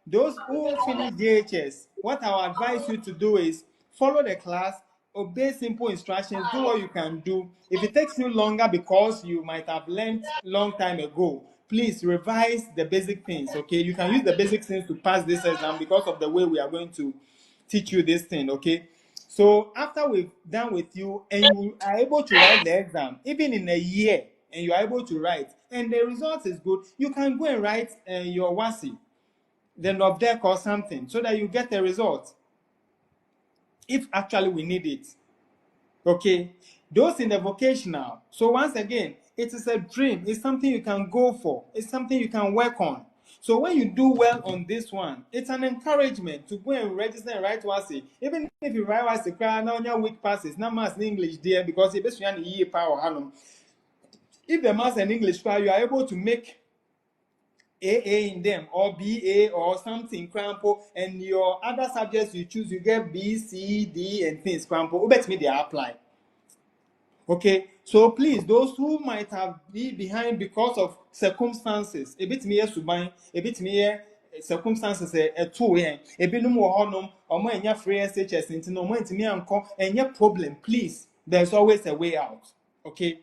those who finish JHS, what I will advise you to do is follow the class, obey simple instructions, do what you can do. If it takes you longer because you might have learned long time ago, please revise the basic things, okay? You can use the basic things to pass this exam because of the way we are going to teach you this thing, okay? So after we've done with you and you are able to write the exam, even in a year, and you are able to write, and the result is good, you can go and write your WASI, the NOVDEC or something, so that you get the result, if actually we need it. Okay, those in the vocational. So once again, it is a dream. It's something you can go for. It's something you can work on. So when you do well on this one, it's an encouragement to go and register and write WASI. Even if you write WASI, now your weak passes, not much English there because you basically need year power. If the maths and English you are able to make AA in them, or BA or something, crampo, and your other subjects you choose, you get B, C, D, and things, crampo. Bet me they apply. Okay, so please, those who might have been behind because of circumstances, a bit me suban, a bit me circumstances a two a bit no more honum, or more in free SHS into no more into me uncle, and your problem, please, there's always a way out. Okay,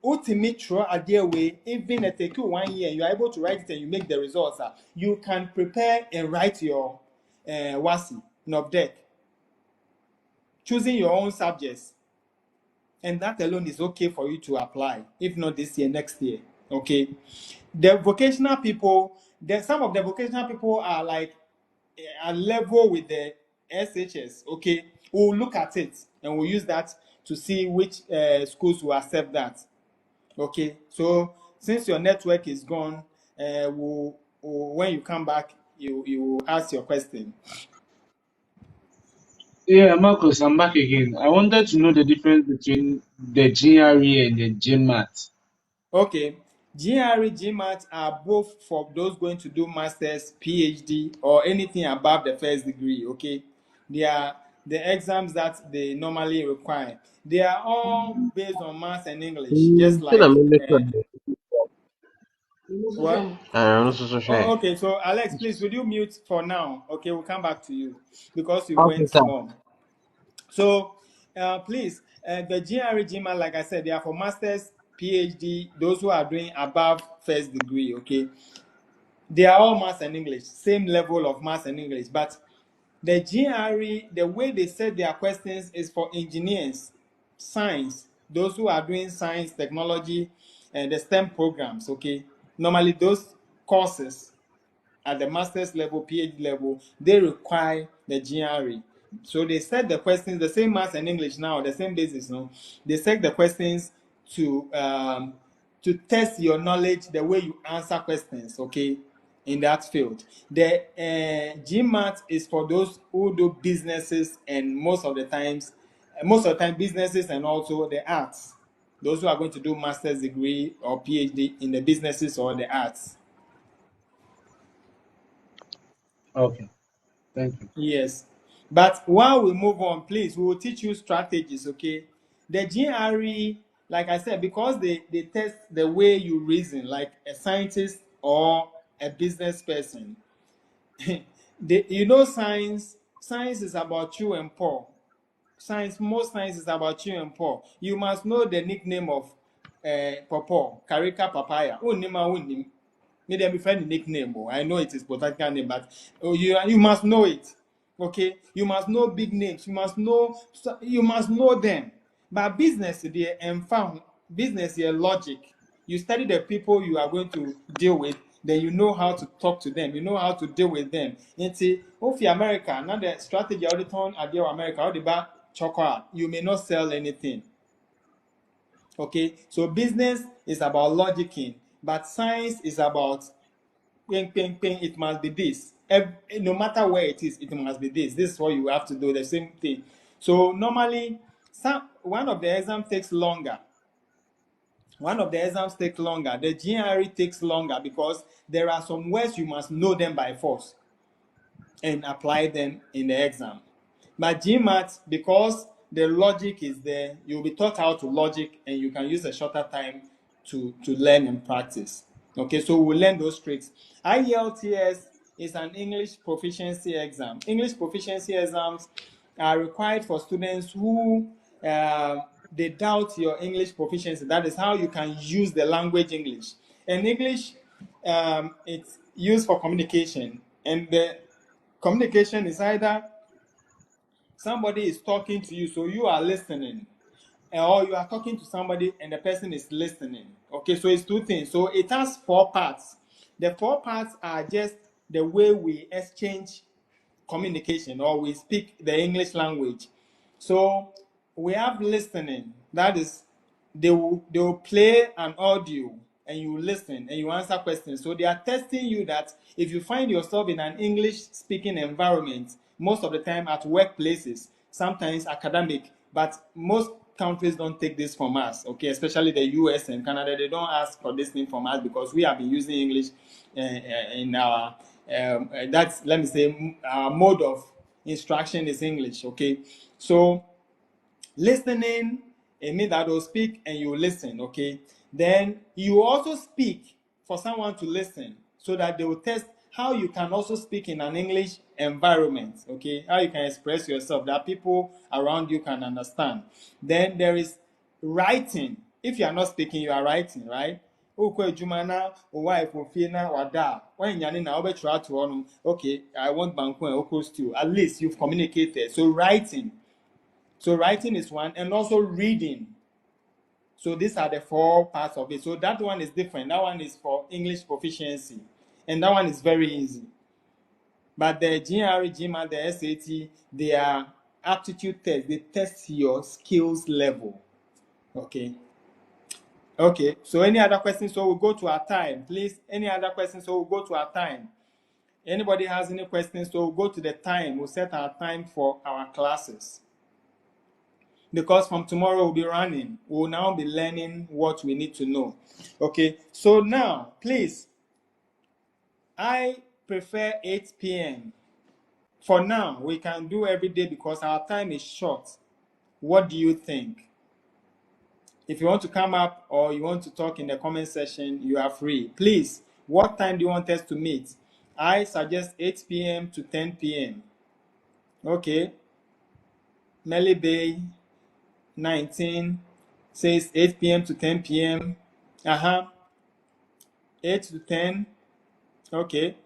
ultimate throw a dear way, even if it take you 1 year, you are able to write it and you make the results. You can prepare and write your WASI, NOVDEC, choosing your own subjects. And that alone is okay for you to apply, if not this year, next year. Okay. The vocational people, some of the vocational people are like a level with the SHS. Okay. We'll look at it and we'll use that to see which schools will accept that. Okay. So since your network is gone, when you come back, you will ask your question. Yeah, Marcus, I'm back again. I wanted to know the difference between the GRE and the GMAT. Okay. GRE, GMAT are both for those going to do masters, PhD, or anything above the first degree. Okay. They are the exams that they normally require. They are all based on maths and English, just Still a like military. what? I'm so sure. Oh, okay. So Alex, please, will you mute for now? Okay, we'll come back to you because you Okay, went sir. more. So, please, the GRE, GMAT, like I said, they are for masters, PhD, those who are doing above first degree. Okay, they are all maths and English, same level of maths and English. But the GRE, the way they set their questions is for engineers, science, those who are doing science, technology, and the STEM programs. Okay, normally those courses at the master's level, PhD level, they require the GRE. So they set the questions, the same maths and English now, the same basis. No, they set the questions to test your knowledge, the way you answer questions. Okay, in that field. The GMAT is for those who do businesses and most of the time businesses and also the arts. Those who are going to do master's degree or PhD in the businesses or the arts. Okay, thank you. Yes. But while we move on, please, we will teach you strategies, okay? The GRE, like I said, because they test the way you reason, like a scientist or a business person. Science is about you and Paul. Most science is about you and Paul. You must know the nickname of Paul, Karika Papaya. Unim. Maybe I'm friend nickname. I know it is botanical name, but you must know it. Okay, you must know big names. You must know them. But business, they found business, your logic. You study the people you are going to deal with, then you know how to talk to them. You know how to deal with them. And see, if you America, now the strategy all the time at America, all the bad chocolate, you may not sell anything. Okay, so business is about logicking, but science is about ping, ping, ping, it must be this. No matter where it is, it must be this. This is what you have to do, the same thing. So normally, one of the exams takes longer. One of the exams takes longer. The GRE takes longer because there are some words you must know them by force and apply them in the exam. But GMAT, because the logic is there, you'll be taught how to logic and you can use a shorter time to learn and practice. Okay, so we'll learn those tricks. IELTS is an English proficiency exam. English proficiency exams are required for students who they doubt your English proficiency. That is how you can use the language English. And English, it's used for communication. And the communication is either somebody is talking to you, so you are listening, or you are talking to somebody and the person is listening. Okay, so it's two things. So it has 4 parts. The 4 parts are just the way we exchange communication or we speak the English language. So we have listening. That is, they will play an audio and you listen and you answer questions. So they are testing you that if you find yourself in an English speaking environment, most of the time at workplaces, sometimes academic, but most countries don't take this from us, okay, especially the US and Canada. They don't ask for this thing from us because we have been using English in our, that's, let me say, our mode of instruction is English, okay? So listening, it means that they'll speak and you listen, okay? Then you also speak for someone to listen so that they will test how you can also speak in an English environment, okay? How you can express yourself that people around you can understand. Then there is writing. If you are not speaking, you are writing, right? Okay, I want banku and oko stew. At least you've communicated. So writing. So writing is one, and also reading. So these are the 4 parts of it. So that one is different. That one is for English proficiency, and that one is very easy. But the GRE, GMAT, the SAT, they are aptitude tests. They test your skills level. Okay. Okay. So any other questions? So we'll go to our time, please. Any other questions? So we'll go to our time. Anybody has any questions? So we'll go to the time. We'll set our time for our classes. Because from tomorrow we'll be running. We'll now be learning what we need to know. Okay, so now, please, I prefer 8 p.m. For now, we can do every day because our time is short. What do you think? If you want to come up or you want to talk in the comment section, you are free. Please, what time do you want us to meet? I suggest 8 p.m. to 10 p.m. Okay, Melly Bay 19 says 8 p.m. to 10 p.m. 8 to 10. Okay.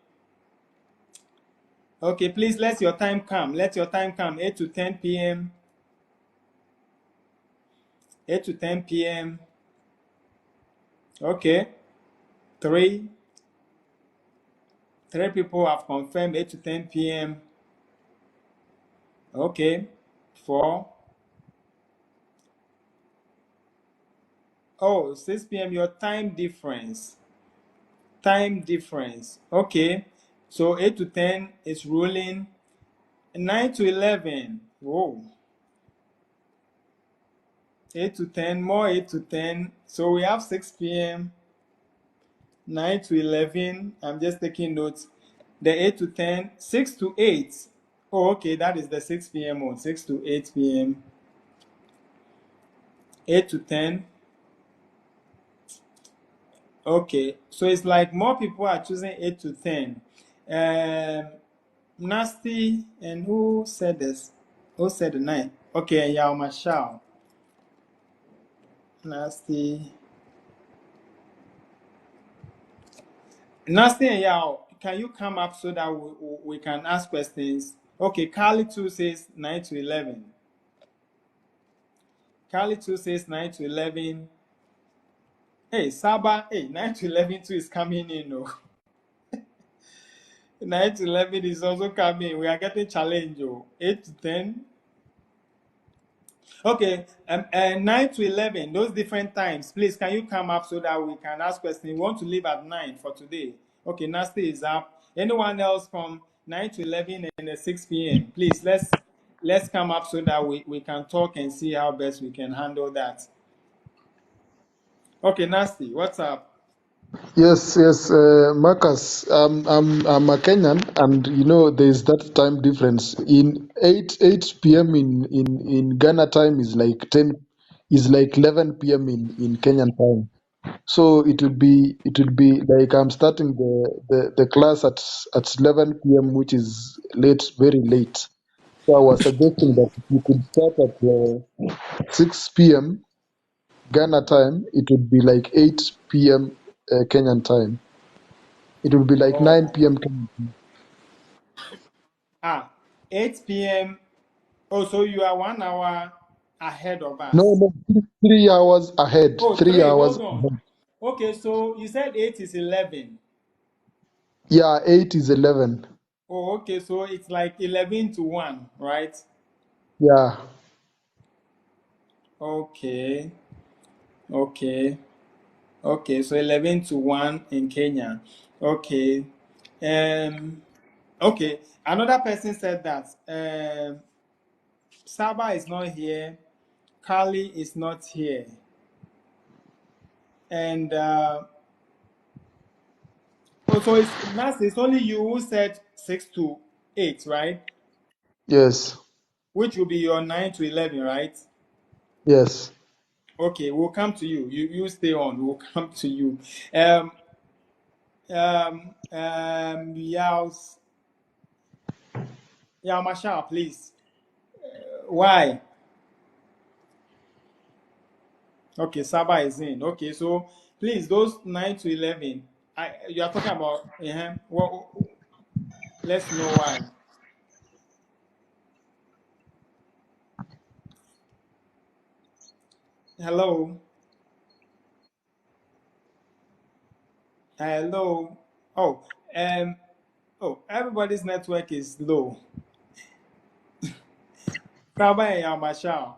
Okay, please let your time come. Let your time come. 8 to 10 p.m. 8 to 10 p.m. Okay. Three people have confirmed 8 to 10 p.m. Okay. 4. Oh, 6 p.m. Your time difference. Time difference. Okay. So 8 to 10 is ruling. 9 to 11. Whoa. 8 to 10, more 8 to 10. So we have 6 p.m. 9 to 11. I'm just taking notes. The 8 to 10, 6 to 8. Oh, okay, that is the 6 p.m. one. 6 to 8 p.m. 8 to 10. Okay, so it's like more people are choosing 8 to 10. Nasty, and who said this? Who said the 9? Okay, Yao Mashao. Nasty. Nasty and Yao, can you come up so that we can ask questions? Okay, Carly 2 says 9 to 11. Carly 2 says 9 to 11. Hey, Saba, hey, 9 to 11 too is coming in. No. 9 to 11 is also coming. We are getting challenged. 8 to 10. Okay, and 9 to 11, those different times. Please, can you come up so that we can ask questions? We want to leave at 9 for today. Okay, Nasty is up. Anyone else from 9 to 11 and 6 p.m.? Please, let's come up so that we can talk and see how best we can handle that. Okay, Nasty, what's up? Yes, yes, Marcus. I'm a Kenyan, and there's that time difference. In 8 p.m. in Ghana time is like 11 p.m. in Kenyan time. So it will be like I'm starting the class at 11 p.m., which is late, very late. So I was suggesting that if you could start at 6 p.m. Ghana time, it would be like 8 p.m. Kenyan time. It will be like Oh, 9 p.m. Kenyan time. 8 p.m. Oh, so you are 1 hour ahead of No, us. no, 3 hours ahead. Oh, 3 3, hours hold on. ahead. Okay, so you said 8 is 11. Yeah, 8 is 11. Oh, okay, so it's like 11 to 1, right? Yeah. Okay, okay, okay, so 11 to 1 in Kenya. Okay. Okay, another person said that Saba is not here. Kali is not here. And so it's only you who said 6 to 8, right? Yes. Which will be your 9 to 11, right? Yes. Okay, we'll come to you. You stay on. We'll come to you. Yaos, Masha, please. Why? Okay, Saba is in. Okay, so please, those 9 to 11, you are talking about, let's know why. Hello? Hello? Oh, um, everybody's network is low. Saba and Yamasha.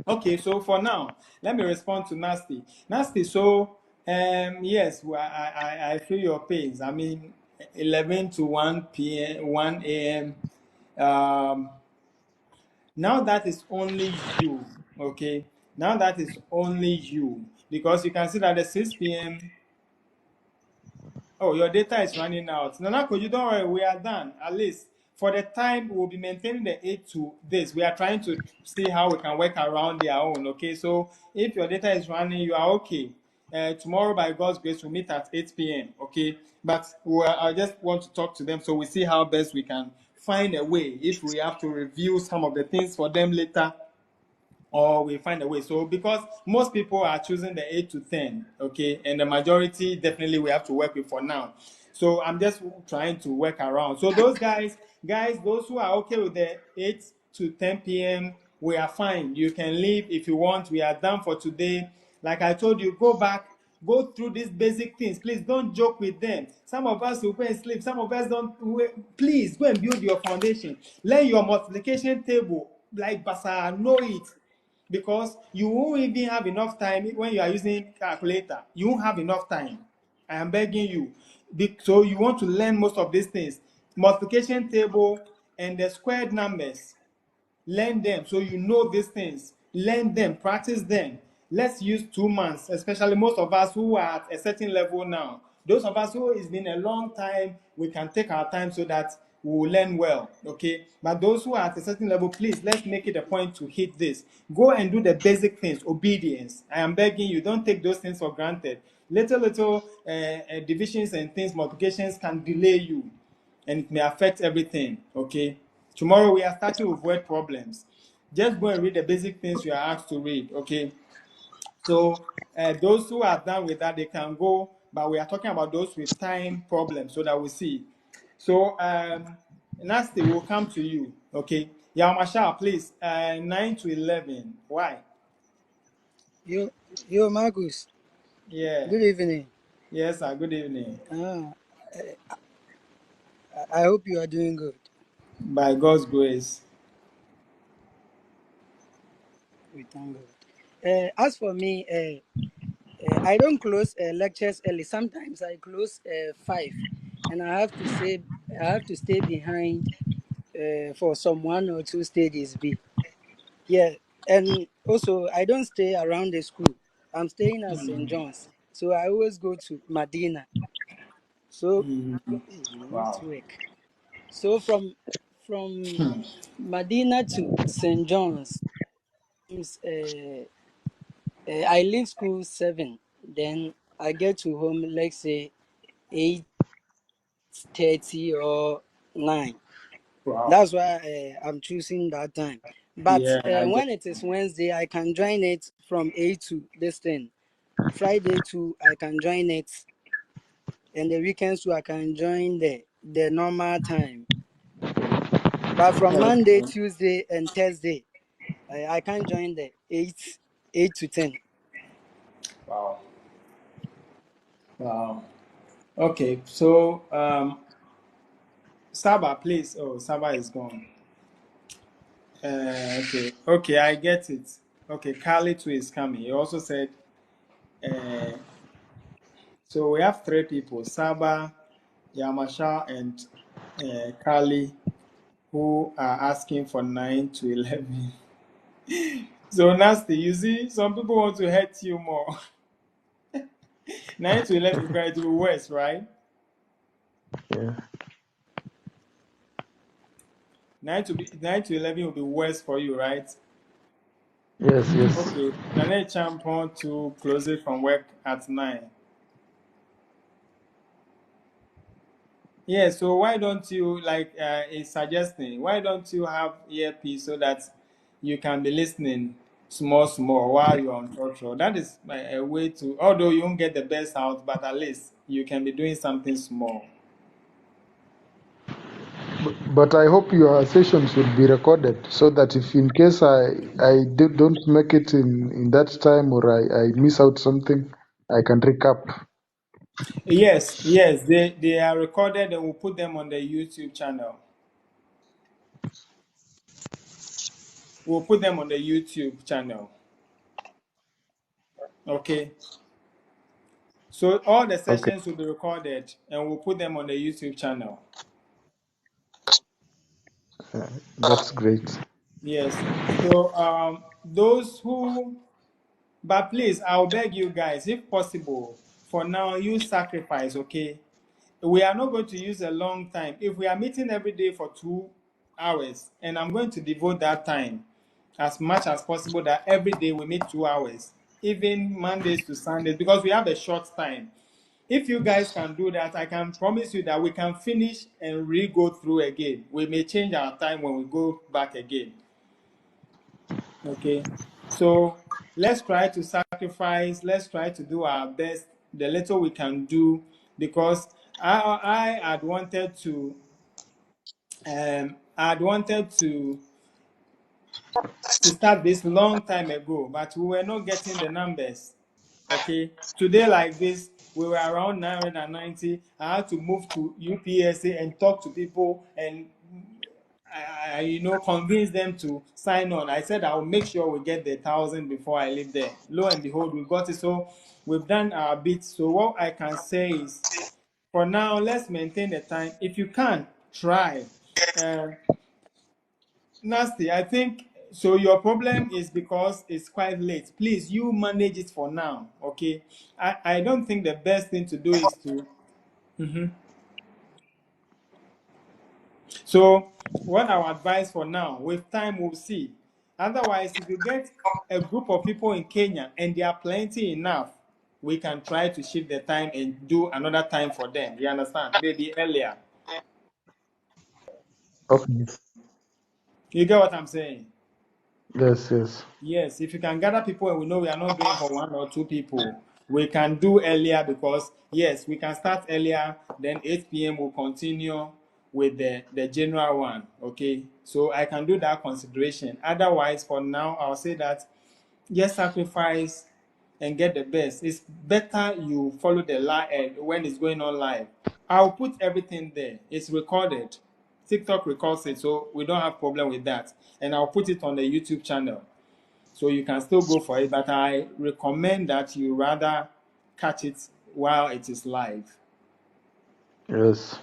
Okay, so for now, let me respond to Nasty. Nasty, so yes, I feel your pains. I mean, 11 to 1 p.m., 1 a.m. Um, now that is only you, okay? Now that is only you because you can see that the 6 p.m. Oh, your data is running out. Nanako, you don't worry, we are done. At least for the time, we'll be maintaining the 8 to this. We are trying to see how we can work around their own, okay? So if your data is running, you are okay. Tomorrow, by God's grace, we'll meet at 8 p.m., okay? But I just want to talk to them so we see how best we can find a way if we have to review some of the things for them later or we find a way. So because most people are choosing the 8 to 10, okay, and the majority definitely we have to work with for now. So I'm just trying to work around. So those guys, those who are okay with the 8 to 10 p.m., we are fine. You can leave if you want. We are done for today. Like I told you, go back, go through these basic things. Please don't joke with them. Some of us will go and sleep. Some of us don't. Please go and build your foundation. Learn your multiplication table like Basa. Know it because you won't even have enough time when you are using calculator. You won't have enough time. I am begging you. So you want to learn most of these things. Multiplication table and the squared numbers. Learn them so you know these things. Learn them, practice them. Let's use 2 months, especially most of us who are at a certain level now. Those of us who it's been a long time, we can take our time so that we will learn well, okay? But those who are at a certain level, please, let's make it a point to hit this. Go and do the basic things, obedience. I am begging you, don't take those things for granted. Little divisions and things, multiplications can delay you and it may affect everything, okay? Tomorrow we are starting with word problems. Just go and read the basic things you are asked to read, okay? So those who are done with that, they can go, but we are talking about those with time problems so that we see. So Nasty will come to you, okay? Yamasha, please, 9 to 11. Why? Yo, yo, Marcus. Yeah. Good evening. Yes, sir. Good evening. I hope you are doing good. By God's grace. We thank God. As for me, I don't close lectures early. Sometimes I close 5, and I have to stay behind for some 1 or 2 stages B. Yeah, and also I don't stay around the school. I'm staying at St. John's, so I always go to Medina. So Wow. network. So from Medina to St. John's, I leave school 7. Then I get to home, let's say 8:30 or 9. Wow. That's why I'm choosing that time. But Yeah, I get. when it is Wednesday, I can join it from 8 to this thing. Friday too, I can join it, and the weekends too, I can join the normal time. But from Monday, Okay. Tuesday, and Thursday, I can join the 8 to 10. Wow. Wow. Okay, so Saba, please. Oh, Saba is gone. Okay, I get it. Okay, Kali too is coming. He also said, so we have 3 people: Saba, Yamasha, and Kali, who are asking for 9 to 11. So nasty, you see, some people want to hurt you more. 9 to 11 is going to be worse, right? Yeah. 9 to 11 will be worse for you, right? Yes, yes. Okay, Nane Champon to close it from work at 9. Yeah, so why don't you, like is suggesting, why don't you have earpiece so that you can be listening small while you're on talk show? That is a way to, although you won't get the best out, but at least you can be doing something small. But I hope your sessions will be recorded so that if in case don't make it in that time or I miss out something, I can recap. Yes, they are recorded and we'll put them on the YouTube channel. We'll put them on the YouTube channel. Okay. So all the Okay, sessions will be recorded and we'll put them on the YouTube channel. that's great. Yes. So those who, but please, I'll beg you guys, if possible, for now, use sacrifice, okay? We are not going to use a long time. If we are meeting every day for 2 hours, and I'm going to devote that time as much as possible that every day we meet 2 hours, even Mondays to Sundays, because we have a short time. If you guys can do that, I can promise you that we can finish and re-go through again. We may change our time when we go back again. Okay, so let's try to sacrifice. Let's try to do our best, the little we can do, because I had wanted to, to start this long time ago, but we were not getting the numbers. Okay, today like this, we were around 990. I had to move to UPSA and talk to people and convince them to sign on. I said I'll make sure we get the 1,000 before I leave there. Lo and behold, we got it. So we've done our bit. So what I can say is, for now, let's maintain the time. If you can, try. Uh, Nasty, I think so. Your problem is because it's quite late. Please, you manage it for now, okay? I don't think the best thing to do is to. Mhm. So, what our advice for now, with time we'll see. Otherwise, if you get a group of people in Kenya and they are plenty enough, we can try to shift the time and do another time for them. You understand? Maybe earlier. Okay. You get what I'm saying? Yes, yes. Yes, if you can gather people and we know we are not doing for 1 or 2 people, we can do earlier because, yes, we can start earlier, then 8 p.m. will continue with the general one, okay? So I can do that consideration. Otherwise, for now, I'll say that just sacrifice and get the best. It's better you follow the live when it's going on live. I'll put everything there. It's recorded. TikTok records it, so we don't have problem with that. And I'll put it on the YouTube channel. So you can still go for it, but I recommend that you rather catch it while it is live. Yes.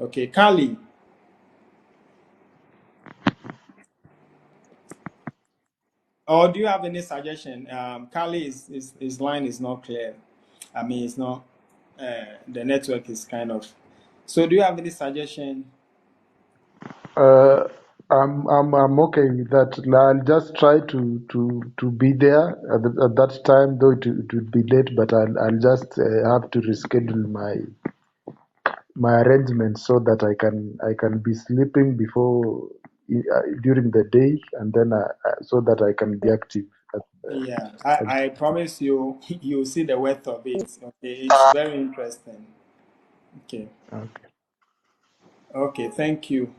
Okay, Kali. Or do you have any suggestion? Kali is his line is not clear. I mean, it's not. The network is kind of. So, do you have any suggestion? Uh, I'm okay with that. I'll just try to be there at that time, though it will be late. But I'll just have to reschedule my arrangements so that I can be sleeping before during the day, and then so that I can be active. Yeah, At, I promise you, you'll see the worth of it. Okay, it's very interesting. Okay, okay. okay, thank you.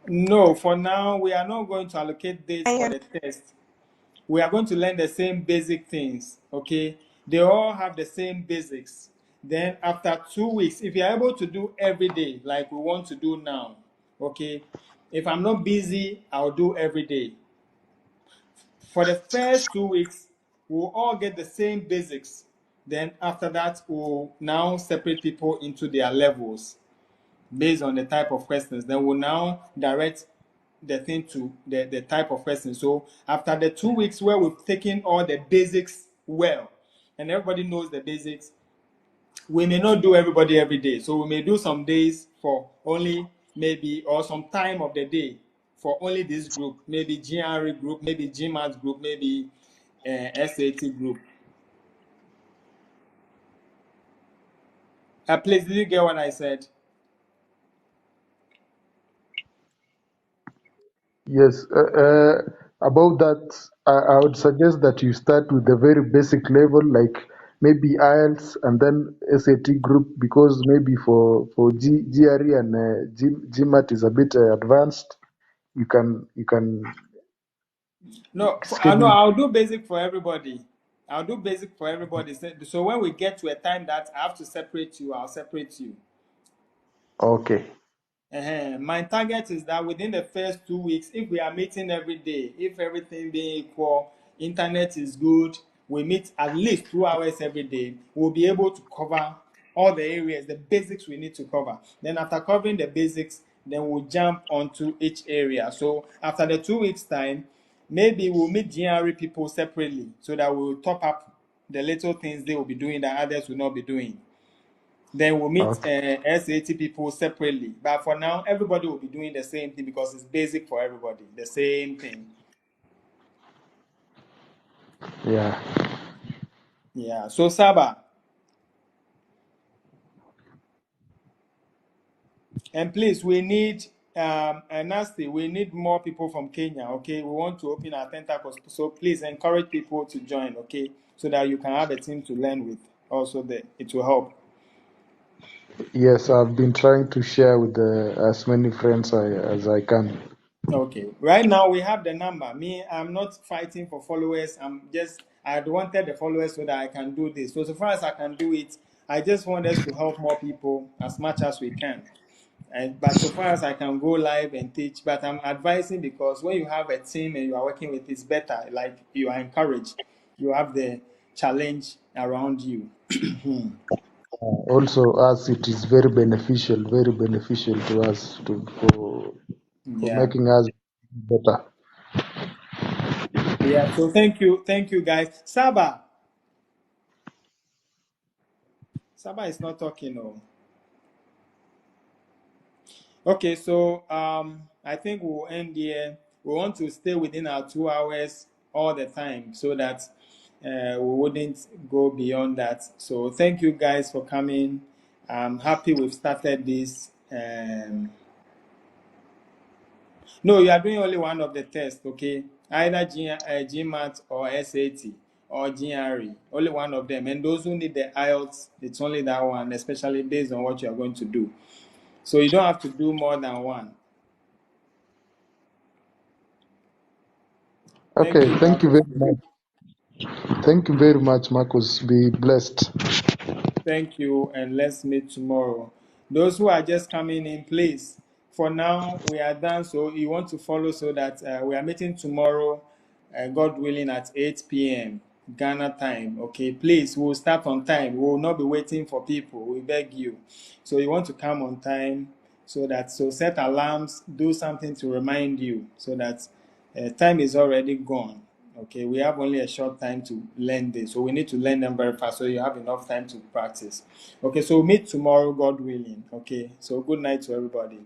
No, for now, we are not going to allocate dates for the test. We are going to learn the same basic things, okay? They all have the same basics. Then after 2 weeks, if you're able to do every day like we want to do now, okay? If I'm not busy, I'll do every day. For the first 2 weeks, we'll all get the same basics. Then after that, we'll now separate people into their levels based on the type of questions. Then we'll now direct the thing to the type of questions. So after the 2 weeks where we've taken all the basics well, and everybody knows the basics, we may not do everybody every day. So we may do some days for only maybe, or some time of the day for only this group, maybe GRE group, maybe GMAT group, maybe SAT group. Please, did you get what I said? Yes. About that, I would suggest that you start with the very basic level, like maybe IELTS and then SAT group, because maybe for GRE and GMAT is a bit advanced. You can No, I know schedule. I'll do basic for everybody. I'll do basic for everybody. So when we get to a time that I have to separate you, I'll separate you. Okay. My target is that within the first 2 weeks, if we are meeting every day, if everything being equal, internet is good, we meet at least 2 hours every day, we'll be able to cover all the areas, the basics we need to cover. Then after covering the basics, then we'll jump onto each area. So after the 2 weeks time, maybe we'll meet GRE people separately so that we'll top up the little things they will be doing that others will not be doing. Then we'll meet Okay. SAT people separately. But for now, everybody will be doing the same thing because it's basic for everybody. The same thing. Yeah. Yeah. So Saba, and please, we need and Nasty, we need more people from Kenya. Okay, we want to open our tentacles. So please encourage people to join. Okay, so that you can have a team to learn with. Also, it will help. Yes, I've been trying to share with as many friends as I can. Okay. Right now we have the number. Me, I'm not fighting for followers. I wanted the followers so that I can do this. So far as I can do it, I just want us to help more people as much as we can. But so far as I can go live and teach, but I'm advising because when you have a team and you are working with, it's better. Like you are encouraged. You have the challenge around you. Also, as it is very beneficial to us for Yeah. making us better. Yeah. So thank you guys. Saba is not talking. No. Okay, so I think we'll end here. We want to stay within our 2 hours all the time so that we wouldn't go beyond that. So thank you guys for coming. I'm happy we've started this. No, you are doing only one of the tests, okay? Either GMAT or SAT or GRE, only one of them. And those who need the IELTS, it's only that one, especially based on what you are going to do. So you don't have to do more than one. Thank Okay, you, thank you very Marcus. much. Thank you very much, Marcus. Be blessed. Thank you, and let's meet tomorrow. Those who are just coming in, please. For now, we are done. So you want to follow so that we are meeting tomorrow, God willing, at 8 p.m. Ghana time. Okay, please. We'll start on time. We will not be waiting for people. We beg you. So you want to come on time so set alarms, do something to remind you so that time is already gone. Okay, we have only a short time to learn this, so we need to learn them very fast so you have enough time to practice. Okay, so we'll meet tomorrow, God willing. Okay, so good night to everybody.